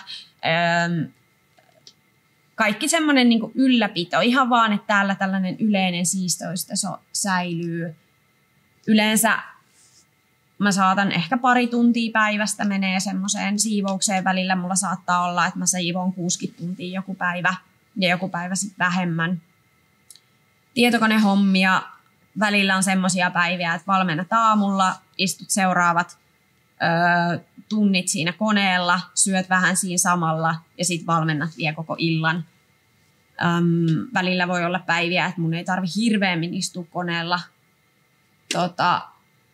kaikki semmoinen niin kuin ylläpito, ihan vaan, että täällä tällainen yleinen siisteystaso säilyy. Yleensä mä saatan ehkä 2 tuntia päivästä menee semmoiseen siivoukseen välillä. Mulla saattaa olla, että mä siivoon 60 tuntia joku päivä. Ja joku päivä sitten vähemmän. Tietokonehommia. Välillä on semmoisia päiviä, että valmennat aamulla, istut seuraavat tunnit siinä koneella, syöt vähän siinä samalla ja sitten valmennat vielä koko illan. Välillä voi olla päiviä, että mun ei tarvitse hirveämmin istua koneella.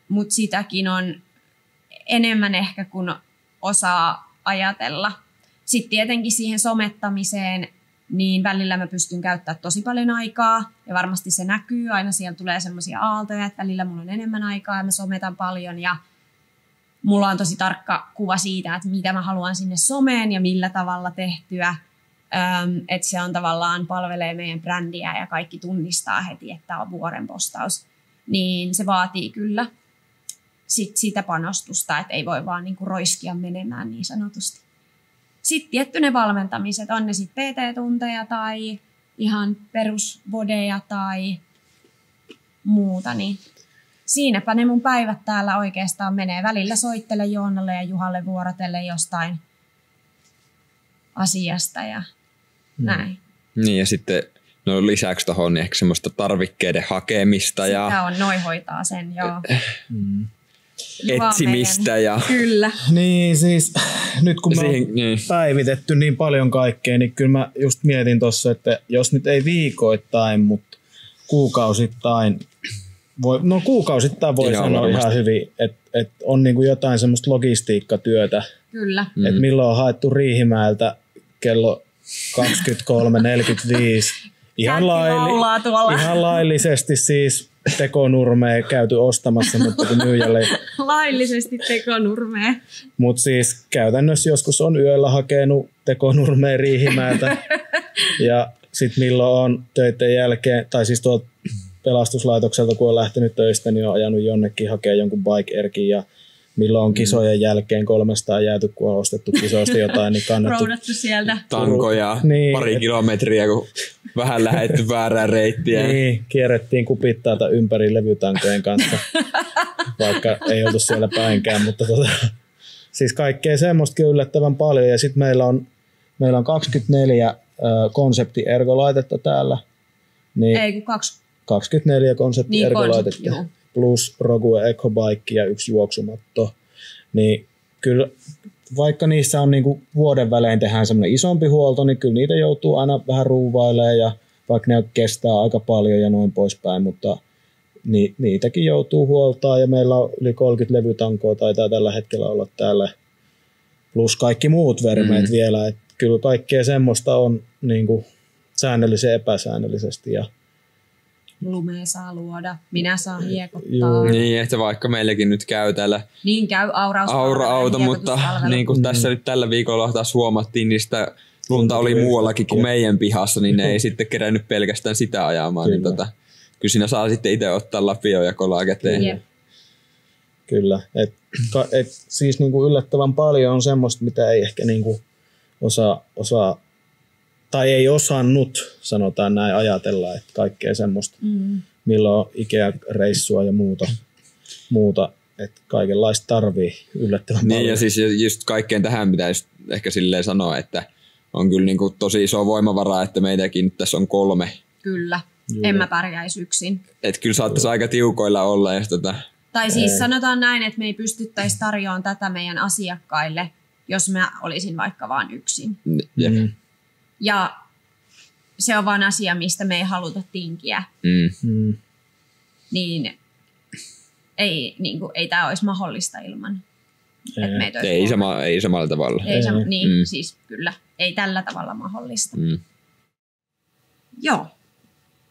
Mutta sitäkin on enemmän ehkä kuin osaa ajatella. Sitten tietenkin siihen somettamiseen, niin välillä mä pystyn käyttämään tosi paljon aikaa ja varmasti se näkyy. Aina siellä tulee semmoisia aaltoja, että välillä mulla on enemmän aikaa ja mä sometan paljon ja mulla on tosi tarkka kuva siitä, että mitä mä haluan sinne someen ja millä tavalla tehtyä. Että se on tavallaan palvelee meidän brändiä ja kaikki tunnistaa heti, että tämä on vuoren postaus. Niin se vaatii kyllä sitä panostusta, että ei voi vaan niinku roiskia menemään niin sanotusti. Sitten tietty ne valmentamiset, on ne sitten PT-tunteja tai ihan perusvodeja tai muuta, niin siinäpä ne mun päivät täällä oikeastaan menee. Välillä soittelen Joonalle ja Juhalle vuorotellen jostain asiasta ja näin. Niin ja sitten lisäksi tuohon niin ehkä semmoista tarvikkeiden hakemista sitä on, noi hoitaa sen, joo. Etsimistä ja... Kyllä. Niin siis nyt kun me on päivitetty niin paljon kaikkea, niin kyllä mä just mietin tossa, että jos nyt ei viikoittain, mutta kuukausittain kuukausittain voi ihan sanoa varmasti. ihan hyvin, että on niinku jotain semmoista logistiikkatyötä, Kyllä. että milloin on haettu Riihimäeltä kello 23.45 ihan laillisesti siis Tekonurmeen käyty ostamassa, mutta kun myyjälle... Laillisesti Tekonurmeen. Mutta siis käytännössä joskus on yöllä hakenut Tekonurmeen Riihimäeltä ja sitten milloin on töiden jälkeen, tai siis tuolta pelastuslaitokselta kun on lähtenyt töistä, niin on ajanut jonnekin hakemaan jonkun bike-erkin ja milloin on kisojen jälkeen 300 jääty, kun on ostettu kisoista jotain, niin kannettu roudattu sieltä. Tankoja, pari kilometriä, kun vähän lähdetty väärää reittiä. Niin, kierrettiin kupittaata ympäri levytankojen kanssa, vaikka ei oltu siellä päinkään, mutta siis kaikkea semmoistakin yllättävän paljon. Ja sitten meillä on 24 konsepti-ergolaitetta täällä. Niin ei kun 24 konsepti-ergolaitetta. Niin, plus Rogue Ecobike ja 1 juoksumatto. Niin kyllä vaikka niissä on niinku vuoden välein tehdään semmoinen isompi huolto, niin kyllä niitä joutuu aina vähän ruuvailemaan ja vaikka ne kestää aika paljon ja noin poispäin, mutta niitäkin joutuu huoltaa ja meillä on yli 30 levytankoa taitaa tällä hetkellä olla täällä plus kaikki muut vermeet vielä, että kyllä kaikkea semmoista on niinku säännöllisen epäsäännöllisesti ja lumea saa luoda, minä saan hiekottaa. Niin, että vaikka meilläkin nyt käy täällä niin käy aura-auto, mutta niin kuin tässä nyt tällä viikolla taas huomattiin, niin sitä lunta oli muuallakin kuin meidän pihassa, niin ne ei sitten kerännyt pelkästään sitä ajamaan. Niin kyllä siinä saa sitten itse ottaa lapio ja kolaa käteen. Jep. Kyllä, siis niinku yllättävän paljon on semmoista, mitä ei ehkä niinku osaa tai ei osannut, sanotaan näin, ajatella, että kaikkea semmoista, milloin on Ikea-reissua ja muuta että kaikenlaista tarvii yllättävän paljon. Niin ja siis just kaikkeen tähän pitäisi ehkä silleen sanoa, että on kyllä niin kuin tosi iso voimavara, että meitäkin nyt tässä on 3. Kyllä, en mä pärjäisi yksin. Että kyllä saattaisi aika tiukoilla olla. Jos tai siis sanotaan näin, että me ei pystyttäisi tarjoamaan tätä meidän asiakkaille, jos mä olisin vaikka vaan yksin. Ja se on vaan asia, mistä me ei haluta tinkiä. Niin ei tämä olisi mahdollista ilman. Ei samalla tavalla. Siis kyllä. Ei tällä tavalla mahdollista. Joo.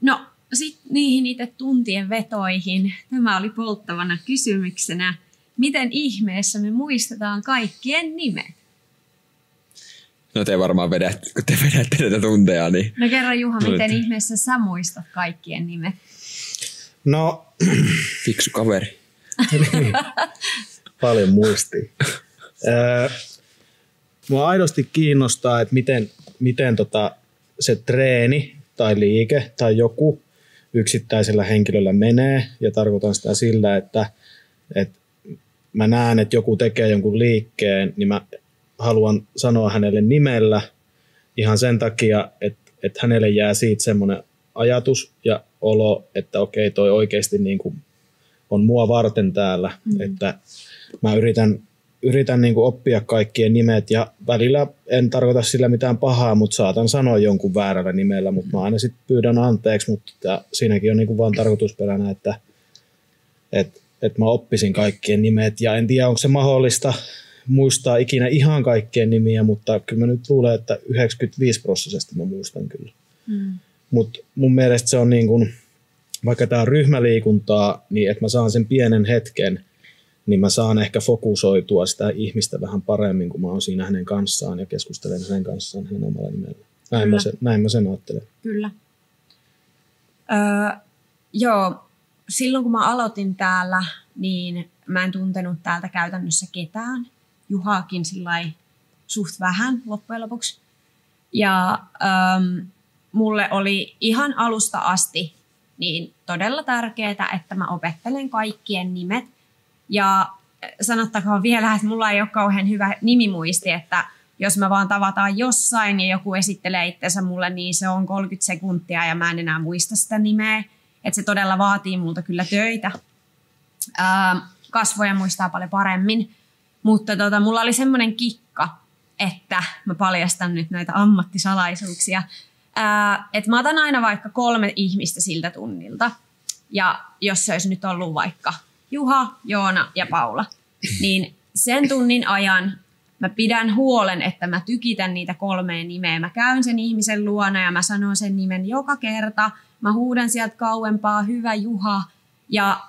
No, sitten niihin itse tuntien vetoihin. Tämä oli polttavana kysymyksenä. Miten ihmeessä me muistetaan kaikkien nimet? No te varmaan vedätte, kun te vedätte näitä tunteja. Niin... No kerro Juha, miten ihmeessä sä muistat kaikkien nimet? No... Fiksu kaveri. Paljon muistia. Mua aidosti kiinnostaa, että miten se treeni tai liike tai joku yksittäisellä henkilöllä menee. Ja tarkoitan sitä sillä, että mä näen, että joku tekee jonkun liikkeen, niin mä haluan sanoa hänelle nimellä ihan sen takia, että hänelle jää siitä semmoinen ajatus ja olo, että okei, toi oikeasti niin kuin on mua varten täällä, että mä yritän niin kuin oppia kaikkien nimet ja välillä en tarkoita sillä mitään pahaa, mutta saatan sanoa jonkun väärällä nimellä, mutta mä aina sitten pyydän anteeksi, mutta siinäkin on niin kuin vaan tarkoitusperänä, että mä oppisin kaikkien nimet ja en tiedä, onko se mahdollista muistaa ikinä ihan kaikkien nimiä, mutta kyllä mä nyt luulen, että 95% mä muistan kyllä. Mutta mun mielestä se on niin kuin, vaikka tää on ryhmäliikuntaa, niin että mä saan sen pienen hetken, niin mä saan ehkä fokusoitua sitä ihmistä vähän paremmin, kun mä oon siinä hänen kanssaan ja keskustelen hänen kanssaan hänen omalla nimellä. Näin mä sen ajattelen. Kyllä. Joo, silloin kun mä aloitin täällä, niin mä en tuntenut täältä käytännössä ketään. Juhaakin sillai suht vähän loppujen lopuksi. Ja mulle oli ihan alusta asti niin todella tärkeää, että mä opettelen kaikkien nimet. Ja sanottakoon vielä, että mulla ei ole kauhean hyvä nimimuisti, että jos me vaan tavataan jossain ja joku esittelee itsensä mulle, niin se on 30 sekuntia ja mä en enää muista sitä nimeä. Että se todella vaatii multa kyllä töitä. Kasvoja muistaa paljon paremmin. Mutta mulla oli semmoinen kikka, että mä paljastan nyt näitä ammattisalaisuuksia. Että mä otan aina vaikka 3 ihmistä siltä tunnilta. Ja jos se olisi nyt ollut vaikka Juha, Joona ja Paula, niin sen tunnin ajan mä pidän huolen, että mä tykitän niitä 3 nimeä. Mä käyn sen ihmisen luona ja mä sanon sen nimen joka kerta. Mä huudan sieltä kauempaa, hyvä Juha. Ja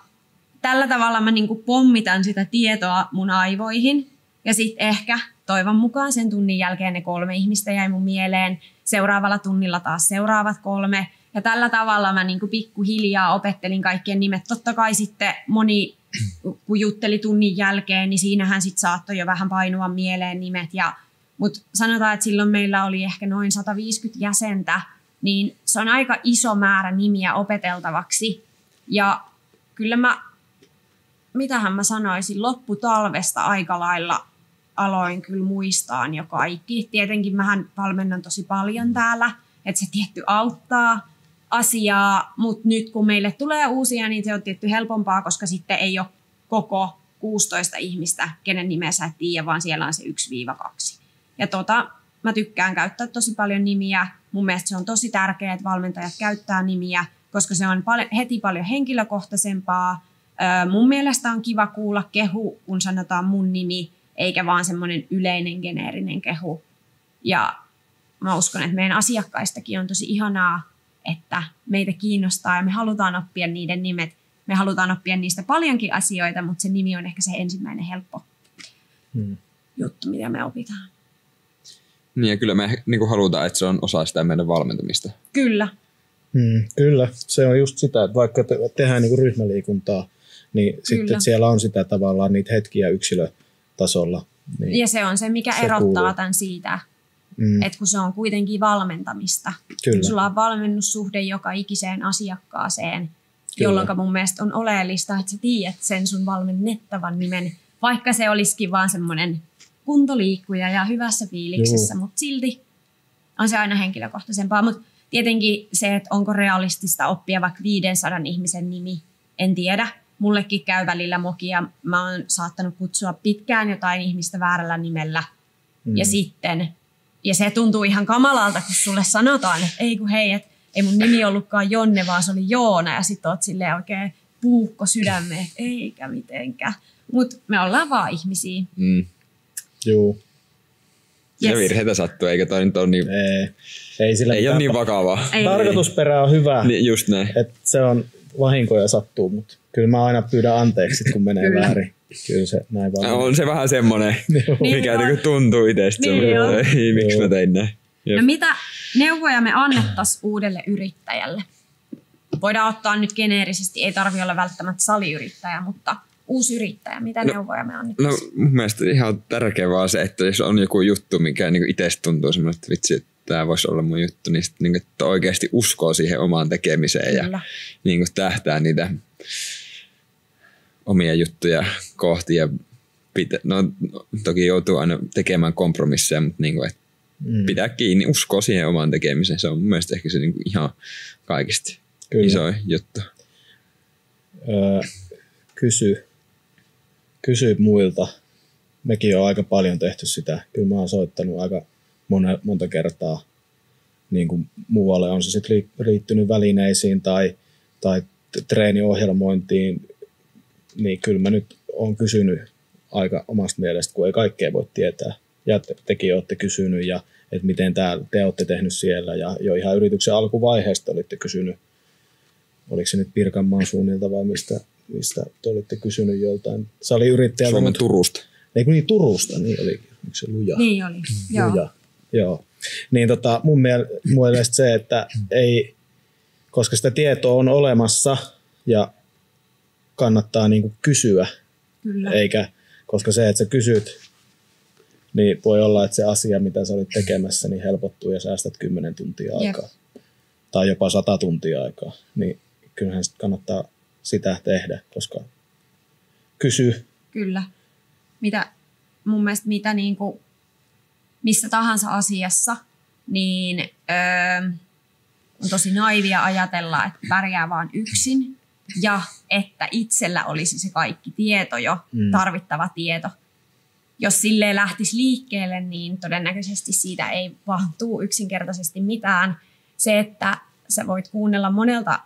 tällä tavalla mä niinku pommitan sitä tietoa mun aivoihin. Ja sitten ehkä toivon mukaan sen tunnin jälkeen ne 3 ihmistä jäi mun mieleen. Seuraavalla tunnilla taas seuraavat 3. Ja tällä tavalla mä niinku pikkuhiljaa opettelin kaikkien nimet. Totta kai sitten moni, kun jutteli tunnin jälkeen, niin siinähän sitten saattoi jo vähän painua mieleen nimet. Mutta sanotaan, että silloin meillä oli ehkä noin 150 jäsentä, niin se on aika iso määrä nimiä opeteltavaksi. Ja kyllä mitähän mä sanoisin, lopputalvesta aika lailla aloin kyllä muistaan jo kaikki. Tietenkin mähän valmennan tosi paljon täällä, että se tietty auttaa asiaa, mutta nyt kun meille tulee uusia, niin se on tietty helpompaa, koska sitten ei ole koko 16 ihmistä, kenen nimeä sä et tiedä, vaan siellä on se 1-2. Ja mä tykkään käyttää tosi paljon nimiä. Mun mielestä se on tosi tärkeää, että valmentajat käyttää nimiä, koska se on heti paljon henkilökohtaisempaa. Mun mielestä on kiva kuulla kehu, kun sanotaan mun nimi, eikä vaan semmoinen yleinen geneerinen kehu. Ja mä uskon, että meidän asiakkaistakin on tosi ihanaa, että meitä kiinnostaa ja me halutaan oppia niiden nimet. Me halutaan oppia niistä paljonkin asioita, mutta se nimi on ehkä se ensimmäinen helppo juttu, mitä me opitaan. Niin ja kyllä me niin halutaan, että se on osa sitä meidän valmentamista. Kyllä. Kyllä, se on just sitä, että vaikka tehdään niin ryhmäliikuntaa, niin kyllä. Sitten siellä on sitä tavallaan niitä hetkiä yksilötasolla. Niin ja se on se, mikä se erottaa kuuluu tämän siitä, että kun se on kuitenkin valmentamista. Kyllä. Sulla on valmennussuhde joka ikiseen asiakkaaseen, jolloin mun mielestä on oleellista, että sä tiedät sen sun valmennettavan nimen, vaikka se olisikin vaan semmoinen kuntoliikkuja ja hyvässä fiiliksessä, mutta silti on se aina henkilökohtaisempaa. Mutta tietenkin se, että onko realistista oppia vaikka 500 ihmisen nimi, en tiedä. Mullekin käy välillä mokia. Mä oon saattanut kutsua pitkään jotain ihmistä väärällä nimellä. Ja se tuntuu ihan kamalalta, kun sulle sanotaan, että ei kun hei, että ei mun nimi ollutkaan Jonne, vaan se oli Joona. Ja sit oot silleen oikein puukko sydämeen, että eikä mitenkään. Mutta me ollaan vaan ihmisiä. Joo. Yes. Ja virheitä sattuu, eikä toi nyt ole niin... Ei ole niin vakavaa. Tarkoitusperä on hyvä. Niin, just näin. Että se on vahinkoja sattuu, mutta kyllä mä aina pyydän anteeksi, kun menee väärin. Kyllä se näin vaan. On se vähän semmoinen, mikä niin tuntuu itsestä. Niin miksi mä tein näin. No mitä neuvoja me annettaisiin uudelle yrittäjälle? Voidaan ottaa nyt geneerisesti, ei tarvitse olla välttämättä saliyrittäjä, mutta uusi yrittäjä. Mitä neuvoja me annettaisiin? No mun mielestä ihan tärkeä vaan se, että jos on joku juttu, mikä niin itsestä tuntuu semmoinen, että vitsi, että tämä voisi olla mun juttu, niin sitten, niin että oikeasti uskoo siihen omaan tekemiseen ja niin kuin tähtää niitä omia juttuja kohti. Ja toki joutuu aina tekemään kompromisseja, mutta niin kuin, että pitää kiinni, uskoo siihen omaan tekemiseen. Se on mun mielestä ehkä se niin kuin ihan kaikista iso juttu. Kysy muilta. Mekin on aika paljon tehty sitä. Kyllä mä oon soittanut aika monta kertaa niin kuin muualle. On se sitten liittynyt välineisiin tai treeniohjelmointiin. Niin kyllä mä nyt oon kysynyt aika omasta mielestä, kun ei kaikkea voi tietää. Ja tekin olette kysynyt, ja että miten te olette tehnyt siellä. Ja jo ihan yrityksen alkuvaiheesta olitte kysynyt. Oliko se nyt Pirkanmaan suunnilta vai mistä te olitte kysynyt joltain saliyrittäjältä? Suomen Turusta. Ei kun niin, Turusta, niin oli. Oliko se Luja? Niin oli, joo. Niin mun mielestä se, että ei, koska sitä tietoa on olemassa ja kannattaa niinku kysyä. Kyllä. Eikä, koska se, että sä kysyt, niin voi olla, että se asia, mitä sä olit tekemässä, niin helpottuu ja säästät 10 tuntia aikaa. Tai jopa 100 tuntia aikaa. Niin kyllähän kannattaa sitä tehdä, koska kysyy. Kyllä. Mun mielestä missä tahansa asiassa, niin on tosi naivia ajatella, että pärjää vaan yksin ja että itsellä olisi se kaikki tieto jo, tarvittava tieto. Jos silleen lähtisi liikkeelle, niin todennäköisesti siitä ei vaan tule yksinkertaisesti mitään. Se, että sä voit kuunnella monelta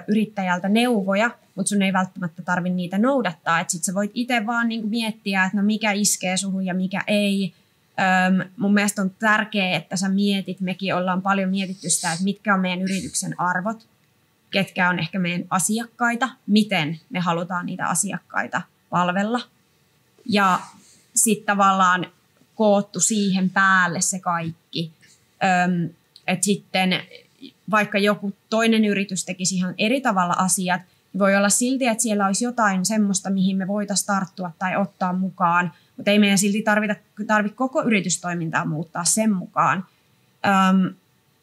yrittäjältä neuvoja, mutta sun ei välttämättä tarvitse niitä noudattaa. Että sit sä voit itse vaan niinku miettiä, että no mikä iskee suhun ja mikä ei. Mun mielestä on tärkeää, että sä mietit, mekin ollaan paljon mietitty sitä, että mitkä on meidän yrityksen arvot, ketkä on ehkä meidän asiakkaita, miten me halutaan niitä asiakkaita palvella. Ja sitten tavallaan koottu siihen päälle se kaikki. Että sitten vaikka joku toinen yritys tekisi ihan eri tavalla asiat, niin voi olla silti, että siellä olisi jotain semmoista, mihin me voitaisiin tarttua tai ottaa mukaan, mutta ei meidän silti tarvitse koko yritystoimintaa muuttaa sen mukaan.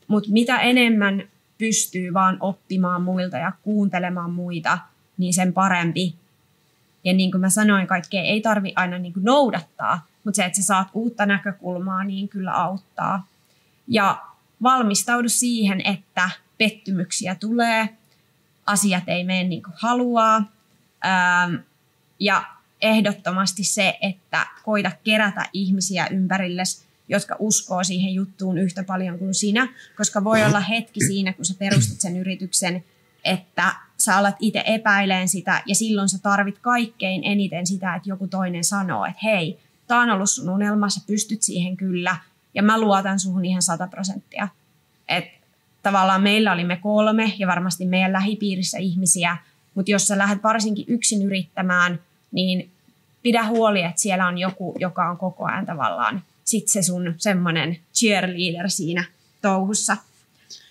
Mutta mitä enemmän pystyy vaan oppimaan muilta ja kuuntelemaan muita, niin sen parempi. Ja niin kuin mä sanoin, kaikkea ei tarvitse aina niin kuin noudattaa, mutta se, että sä saat uutta näkökulmaa, niin kyllä auttaa. Ja valmistaudu siihen, että pettymyksiä tulee, asiat ei mene niin kuin haluaa. Ja ehdottomasti se, että koita kerätä ihmisiä ympärillesi, jotka uskoo siihen juttuun yhtä paljon kuin sinä, koska voi olla hetki siinä, kun sä perustat sen yrityksen, että sä alat itse epäileen sitä ja silloin sä tarvit kaikkein eniten sitä, että joku toinen sanoo, että hei, tää on ollut sun unelma, sä pystyt siihen kyllä ja mä luotan suhun ihan 100%. Että tavallaan meillä oli me 3 ja varmasti meidän lähipiirissä ihmisiä, mutta jos sä lähdet varsinkin yksin yrittämään, niin pidä huoli, että siellä on joku, joka on koko ajan tavallaan sitten se sun semmoinen cheerleader siinä touhussa.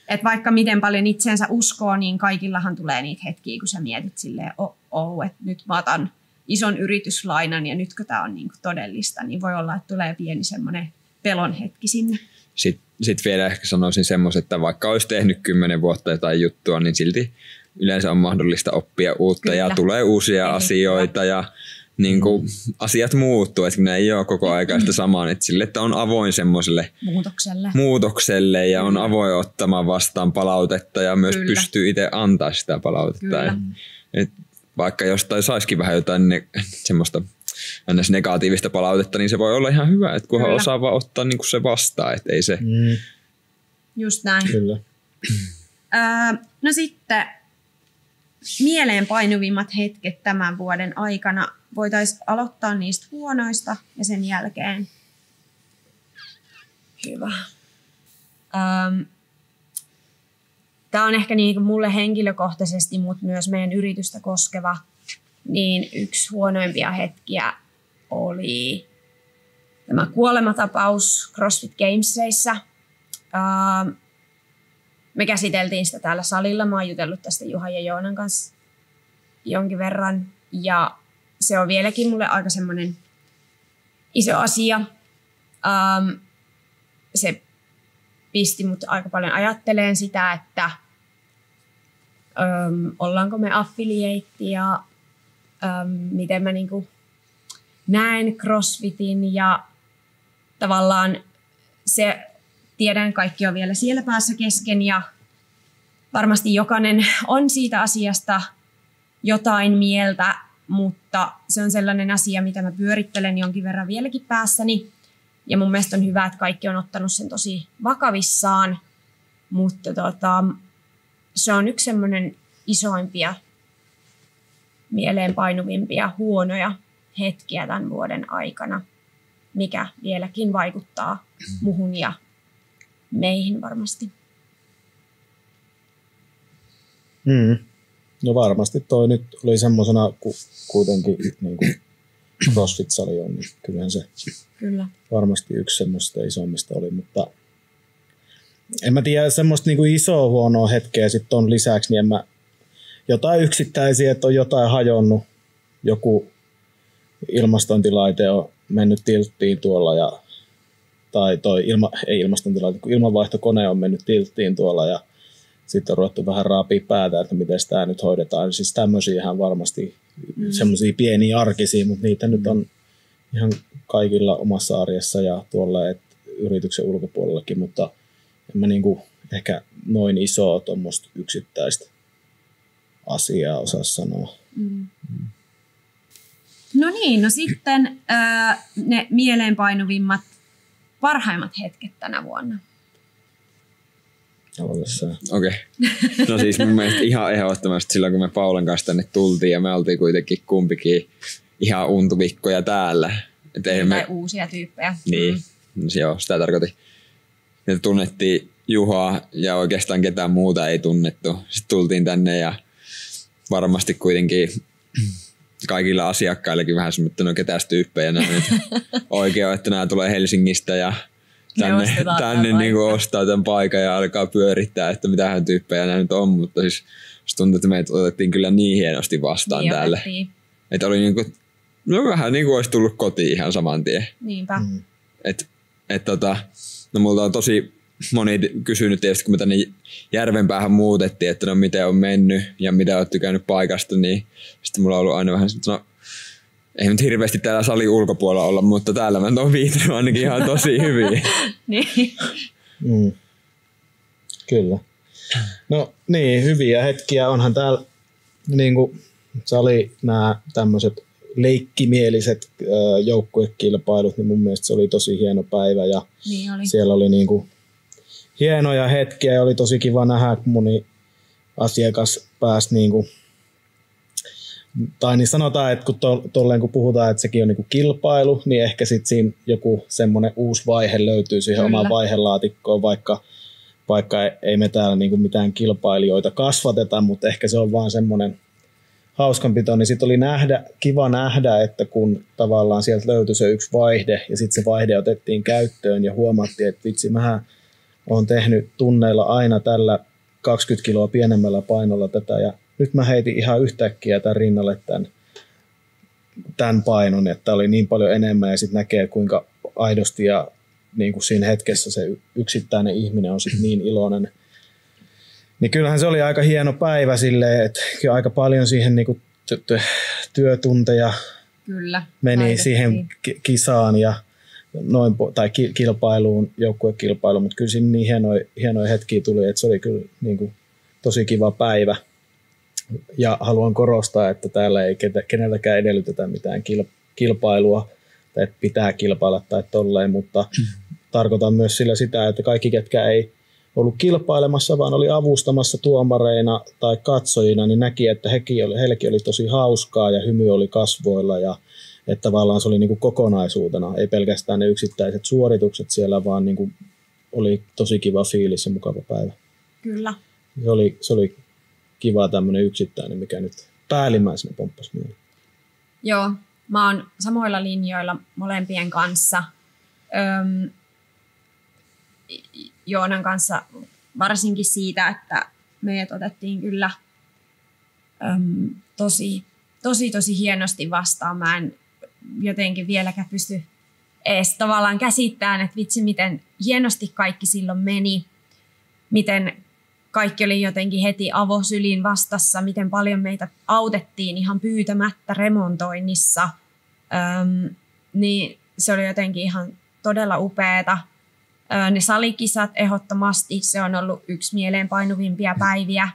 Että vaikka miten paljon itseensä uskoo, niin kaikillahan tulee niitä hetkiä, kun sä mietit silleen, että nyt mä otan ison yrityslainan ja nytkö tää on niinku todellista, niin voi olla, että tulee pieni semmoinen pelon hetki sinne. Sitten vielä ehkä sanoisin semmoisen, että vaikka olisi tehnyt 10 vuotta jotain juttua, niin silti yleensä on mahdollista oppia uutta. Kyllä. Ja tulee uusia asioita ja niin kuin asiat muuttuu, että ne ei ole koko ajan sitä samaa, että sille, että on avoin semmoiselle muutokselle ja on avoin ottamaan vastaan palautetta ja myös pystyy itse antaa sitä palautetta. Et vaikka jostain saisikin vähän jotain semmoista negatiivista palautetta, niin se voi olla ihan hyvä, että kunhan osaa vaan ottaa niin kuin se vastaan, että ei se... Just näin. Kyllä. No sitten mieleenpainuvimmat hetket tämän vuoden aikana. Voitaisiin aloittaa niistä huonoista ja sen jälkeen. Hyvä. Tämä on ehkä niin kuin mulle henkilökohtaisesti, mutta myös meidän yritystä koskeva. Niin yksi huonoimpia hetkiä oli tämä kuolematapaus CrossFit Gamesissa. Me käsiteltiin sitä täällä salilla. Mä oon jutellut tästä Juhan ja Joonan kanssa jonkin verran. Ja se on vieläkin mulle aika semmoinen iso asia. Se pisti mut aika paljon ajatteleen sitä, että ollaanko me affiliate ja miten mä niinku näen CrossFitin ja tavallaan se, tiedän kaikki on vielä siellä päässä kesken ja varmasti jokainen on siitä asiasta jotain mieltä, mutta se on sellainen asia, mitä mä pyörittelen jonkin verran vieläkin päässäni ja mun mielestä on hyvä, että kaikki on ottanut sen tosi vakavissaan, mutta se on yksi semmoinen isoimpia mieleenpainuvimpia huonoja hetkiä tämän vuoden aikana, mikä vieläkin vaikuttaa muhun ja meihin varmasti. No varmasti toi nyt oli semmoisena, kun kuitenkin niin kuin CrossFit-sali on, niin kyllähän se varmasti yksi semmoista isommista oli, mutta en mä tiedä, semmoista niin kuin isoa huonoa hetkeä sitten on lisäksi, niin en mä jotain yksittäisiä, että on jotain hajonnut, joku ilmastointilaite on mennyt tilttiin tuolla tai ei ilmastointilaite, kun ilmanvaihtokone on mennyt tilttiin tuolla ja sitten on ruvettu vähän raapia päätä, että miten tämä nyt hoidetaan. Siis tämmöisiähän varmasti semmoisia pieniä arkisia, mutta niitä nyt on ihan kaikilla omassa arjessa ja tuolla, että yrityksen ulkopuolellakin, mutta en mä niinku ehkä noin isoa tuommoista yksittäistä asiaa osaa sanoa. No niin, no sitten ne mieleenpainuvimmat, parhaimmat hetket tänä vuonna. Okei. No siis mun mielestä ihan ehdottomasti silloin, kun me Paulan kanssa tänne tultiin ja me oltiin kuitenkin kumpikin ihan untuvikkoja täällä. Tai uusia tyyppejä. Niin, joo, sitä tarkoitin. Ja tunnettiin Juhaa ja oikeastaan ketään muuta ei tunnettu. Sitten tultiin tänne ja varmasti kuitenkin kaikilla asiakkaillakin vähän semmoinen, että no ketäs tyyppejä nämä nyt oikein on, että nämä tulee Helsingistä ja tänne niin kuin ostaa tämän paikan ja alkaa pyörittää, että mitähän tyyppejä nämä nyt on, mutta siis tuntuu, että meitä otettiin kyllä niin hienosti vastaan niin täällä. Että oli niin kuin, no vähän niin kuin olisi tullut kotiin ihan saman tien. Niinpä. No multa on tosi moni kysynyt tietysti, kun me tänne Järvenpäähän muutettiin, että no miten on mennyt ja mitä olet tykännyt paikasta, niin sitten mulla on ollut aina vähän, että no ei nyt hirveästi täällä salin ulkopuolella olla, mutta täällä mä oon viihtynyt ainakin ihan tosi hyvin. Niin. Kyllä. No niin, hyviä hetkiä. Onhan täällä niin kuin sali nämä tämmöiset leikkimieliset joukkuekilpailut, niin mun mielestä se oli tosi hieno päivä ja niin oli. Siellä oli niin kuin hienoja hetkiä ja oli tosi kiva nähdä, kun moni asiakas pääsi niin kuin, tai niin sanotaan, että kun puhutaan, että sekin on niin kuin kilpailu, niin ehkä sitten siinä joku semmoinen uusi vaihe löytyy siihen omaan vaihelaatikkoon, vaikka ei me täällä niin kuin mitään kilpailijoita kasvateta, mutta ehkä se on vaan semmoinen hauskanpito, niin sitten oli kiva nähdä, että kun tavallaan sieltä löytyi se yksi vaihde ja sitten se vaihde otettiin käyttöön ja huomattiin, että vitsi, mähän olen tehnyt tunneilla aina tällä 20 kiloa pienemmällä painolla tätä ja nyt mä heitin ihan yhtäkkiä tämän rinnalle tämän painon, että oli niin paljon enemmän ja sitten näkee kuinka aidosti ja niin kuin siinä hetkessä se yksittäinen ihminen on sitten niin iloinen. Niin kyllähän se oli aika hieno päivä silleen, että aika paljon siihen niin kuin työtunteja meni siihen kisaan ja tai kilpailuun, joukkuekilpailuun, mutta kyllä siinä niin hienoja hetkiä tuli, että se oli kyllä niin kuin tosi kiva päivä. Ja haluan korostaa, että täällä ei keneltäkään edellytetä mitään kilpailua, tai että pitää kilpailla tai tolleen, mutta tarkoitan myös sillä sitä, että kaikki, ketkä ei ollut kilpailemassa, vaan oli avustamassa tuomareina tai katsojina, niin näki, että heillekin oli tosi hauskaa ja hymy oli kasvoilla ja että tavallaan se oli niin kuin kokonaisuutena, ei pelkästään ne yksittäiset suoritukset siellä, vaan niin kuin oli tosi kiva fiilis ja mukava päivä. Kyllä. Se oli kiva tämmöinen yksittäinen, mikä nyt päällimmäisenä pomppasi mieleen. Joo, mä oon samoilla linjoilla molempien kanssa. Joonan kanssa varsinkin siitä, että meidät otettiin kyllä tosi hienosti vastaan. Mä en jotenkin vieläkään pysty edes tavallaan käsittämään, että vitsi miten hienosti kaikki silloin meni, miten kaikki oli jotenkin heti avosylin vastassa, miten paljon meitä autettiin ihan pyytämättä remontoinnissa, niin se oli jotenkin ihan todella upeata. Ne salikisat ehdottomasti, se on ollut yksi mieleenpainuvimpia päiviä,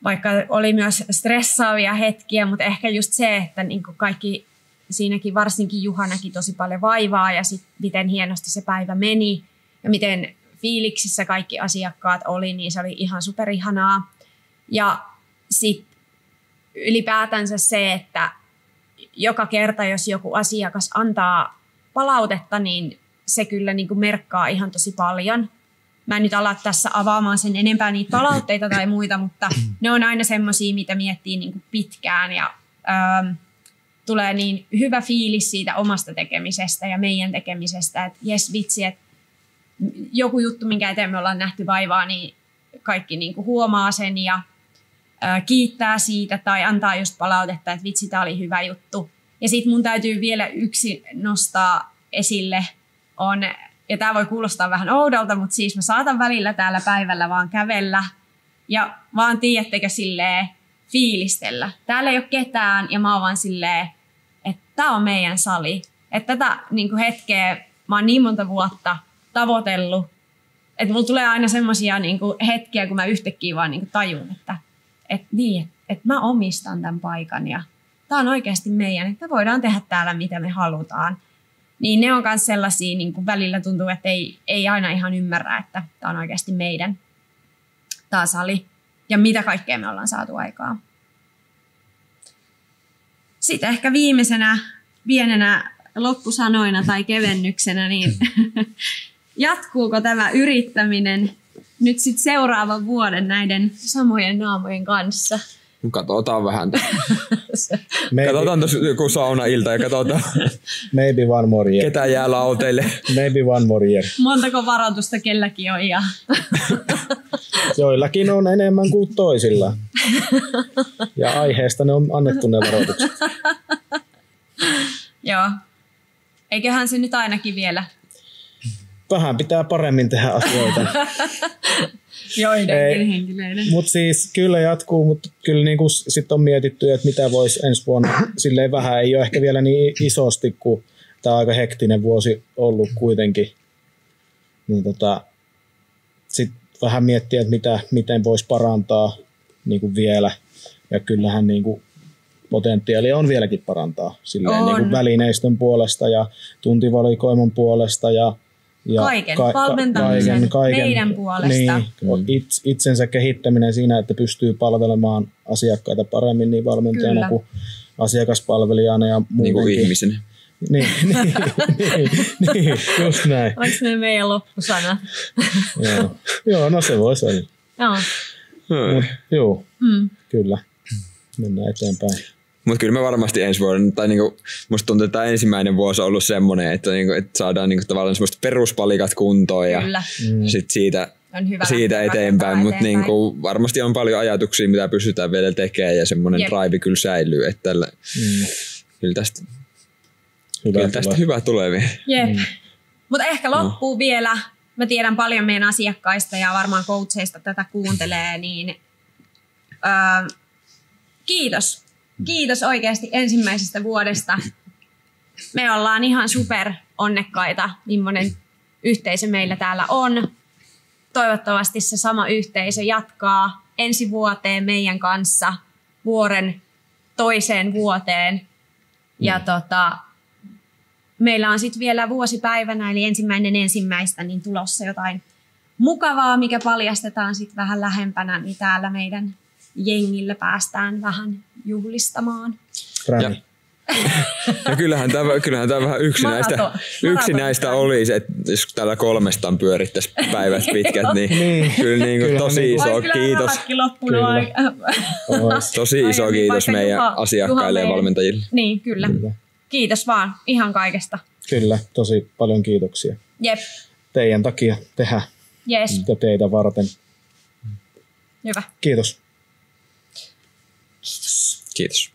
vaikka oli myös stressaavia hetkiä, mutta ehkä just se, että niin kuin kaikki siinäkin varsinkin Juha näki tosi paljon vaivaa ja sitten miten hienosti se päivä meni ja miten fiiliksissä kaikki asiakkaat oli, niin se oli ihan superihanaa. Ja sitten ylipäätänsä se, että joka kerta, jos joku asiakas antaa palautetta, niin se kyllä niin kuin merkkaa ihan tosi paljon. Mä en nyt ala tässä avaamaan sen enempää niitä palautteita tai muita, mutta ne on aina semmoisia, mitä miettii niin kuin pitkään ja tulee niin hyvä fiilis siitä omasta tekemisestä ja meidän tekemisestä, että jes vitsi, että joku juttu, minkä eteen me ollaan nähty vaivaa, niin kaikki niin kuin huomaa sen ja kiittää siitä tai antaa just palautetta, että vitsi, tämä oli hyvä juttu. Ja sitten mun täytyy vielä yksi nostaa esille, ja tämä voi kuulostaa vähän oudolta, mutta siis mä saatan välillä täällä päivällä vaan kävellä ja vaan tiedättekö silleen fiilistellä. Täällä ei ole ketään ja mä oon vaan silleen, että tää on meidän sali. Että tätä niin kuin hetkeä mä oon niin monta vuotta tavoitellut, että mulla tulee aina semmoisia niinku hetkiä, kun mä yhtäkkiä vaan niinku tajun, että mä omistan tämän paikan ja tää on oikeasti meidän, että me voidaan tehdä täällä mitä me halutaan. Niin ne on myös sellaisia, niin kuin välillä tuntuu, että ei aina ihan ymmärrä, että tää on oikeasti meidän tää sali ja mitä kaikkea me ollaan saatu aikaa. Sitten ehkä viimeisenä pienenä loppusanoina tai kevennyksenä, niin jatkuuko tämä yrittäminen nyt sitten seuraavan vuoden näiden samojen naamojen kanssa? Katsotaan vähän. Katsotaan tuossa joku saunailta ja katsotaan. Maybe one more year. Ketä jää lauteille. Maybe one more year. Montako varoitusta kelläkin on? Ja joillakin on enemmän kuin toisilla. Ja aiheesta ne on annettu ne varoitukset. Joo. Eiköhän se nyt ainakin vielä. Vähän pitää paremmin tehdä asioita. Joidenkin henkilöiden. Mutta siis kyllä jatkuu, mutta kyllä niinku sit on mietitty, että mitä voisi ensi vuonna. Silleen vähän ei ole ehkä vielä niin isosti, kun tämä on aika hektinen vuosi ollut kuitenkin. Niin sitten vähän miettiä, että miten voisi parantaa niinku vielä. Ja kyllähän niinku potentiaalia on vieläkin parantaa. Silleen niinku välineistön puolesta ja tuntivalikoiman puolesta ja kaiken, valmentamisen, meidän puolesta. Niin, itsensä kehittäminen siinä, että pystyy palvelemaan asiakkaita paremmin niin valmentajana Kyllä. kuin asiakaspalvelijana ja muutenkin. Niin kuin ihmisenä. Niin, just näin. Onko ne meidän loppusana? Joo, no se voisi olla. Joo, kyllä. Mennään eteenpäin. Mutta kyllä me varmasti ensi vuoden, tai niinku, musta tuntuu, että tämä ensimmäinen vuosi on ollut semmoinen, että saadaan niinku tavallaan semmoista peruspalikat kuntoon ja sitten siitä eteenpäin. Mutta niinku, varmasti on paljon ajatuksia, mitä pystytään vielä tekemään ja semmoinen drive kyllä säilyy. Että kyllä tästä hyvä tulee vielä. Mutta ehkä loppuu vielä. Mä tiedän paljon meidän asiakkaista ja varmaan coacheista tätä kuuntelee, niin kiitos. Kiitos oikeasti ensimmäisestä vuodesta. Me ollaan ihan super onnekkaita, millainen yhteisö meillä täällä on. Toivottavasti se sama yhteisö jatkaa ensi vuoteen meidän kanssa vuoden toiseen vuoteen. Ja meillä on sitten vielä vuosipäivänä, eli 1.1. niin tulossa jotain mukavaa, mikä paljastetaan sitten vähän lähempänä, niin täällä meidän jengillä päästään vähän juhlistamaan. Ja kyllähän tämä vähän yksi näistä olisi, että jos täällä 3 pyörittäisi päivät pitkät, niin kyllä niin tosi iso kiitos. Tosi iso kiitos meidän asiakkaille ja valmentajille. Niin, kyllä. Kiitos vaan ihan kaikesta. Kyllä, tosi paljon kiitoksia. Jep. Teidän takia tehdään ja teitä varten. Hyvä. Kiitos. Kiitos.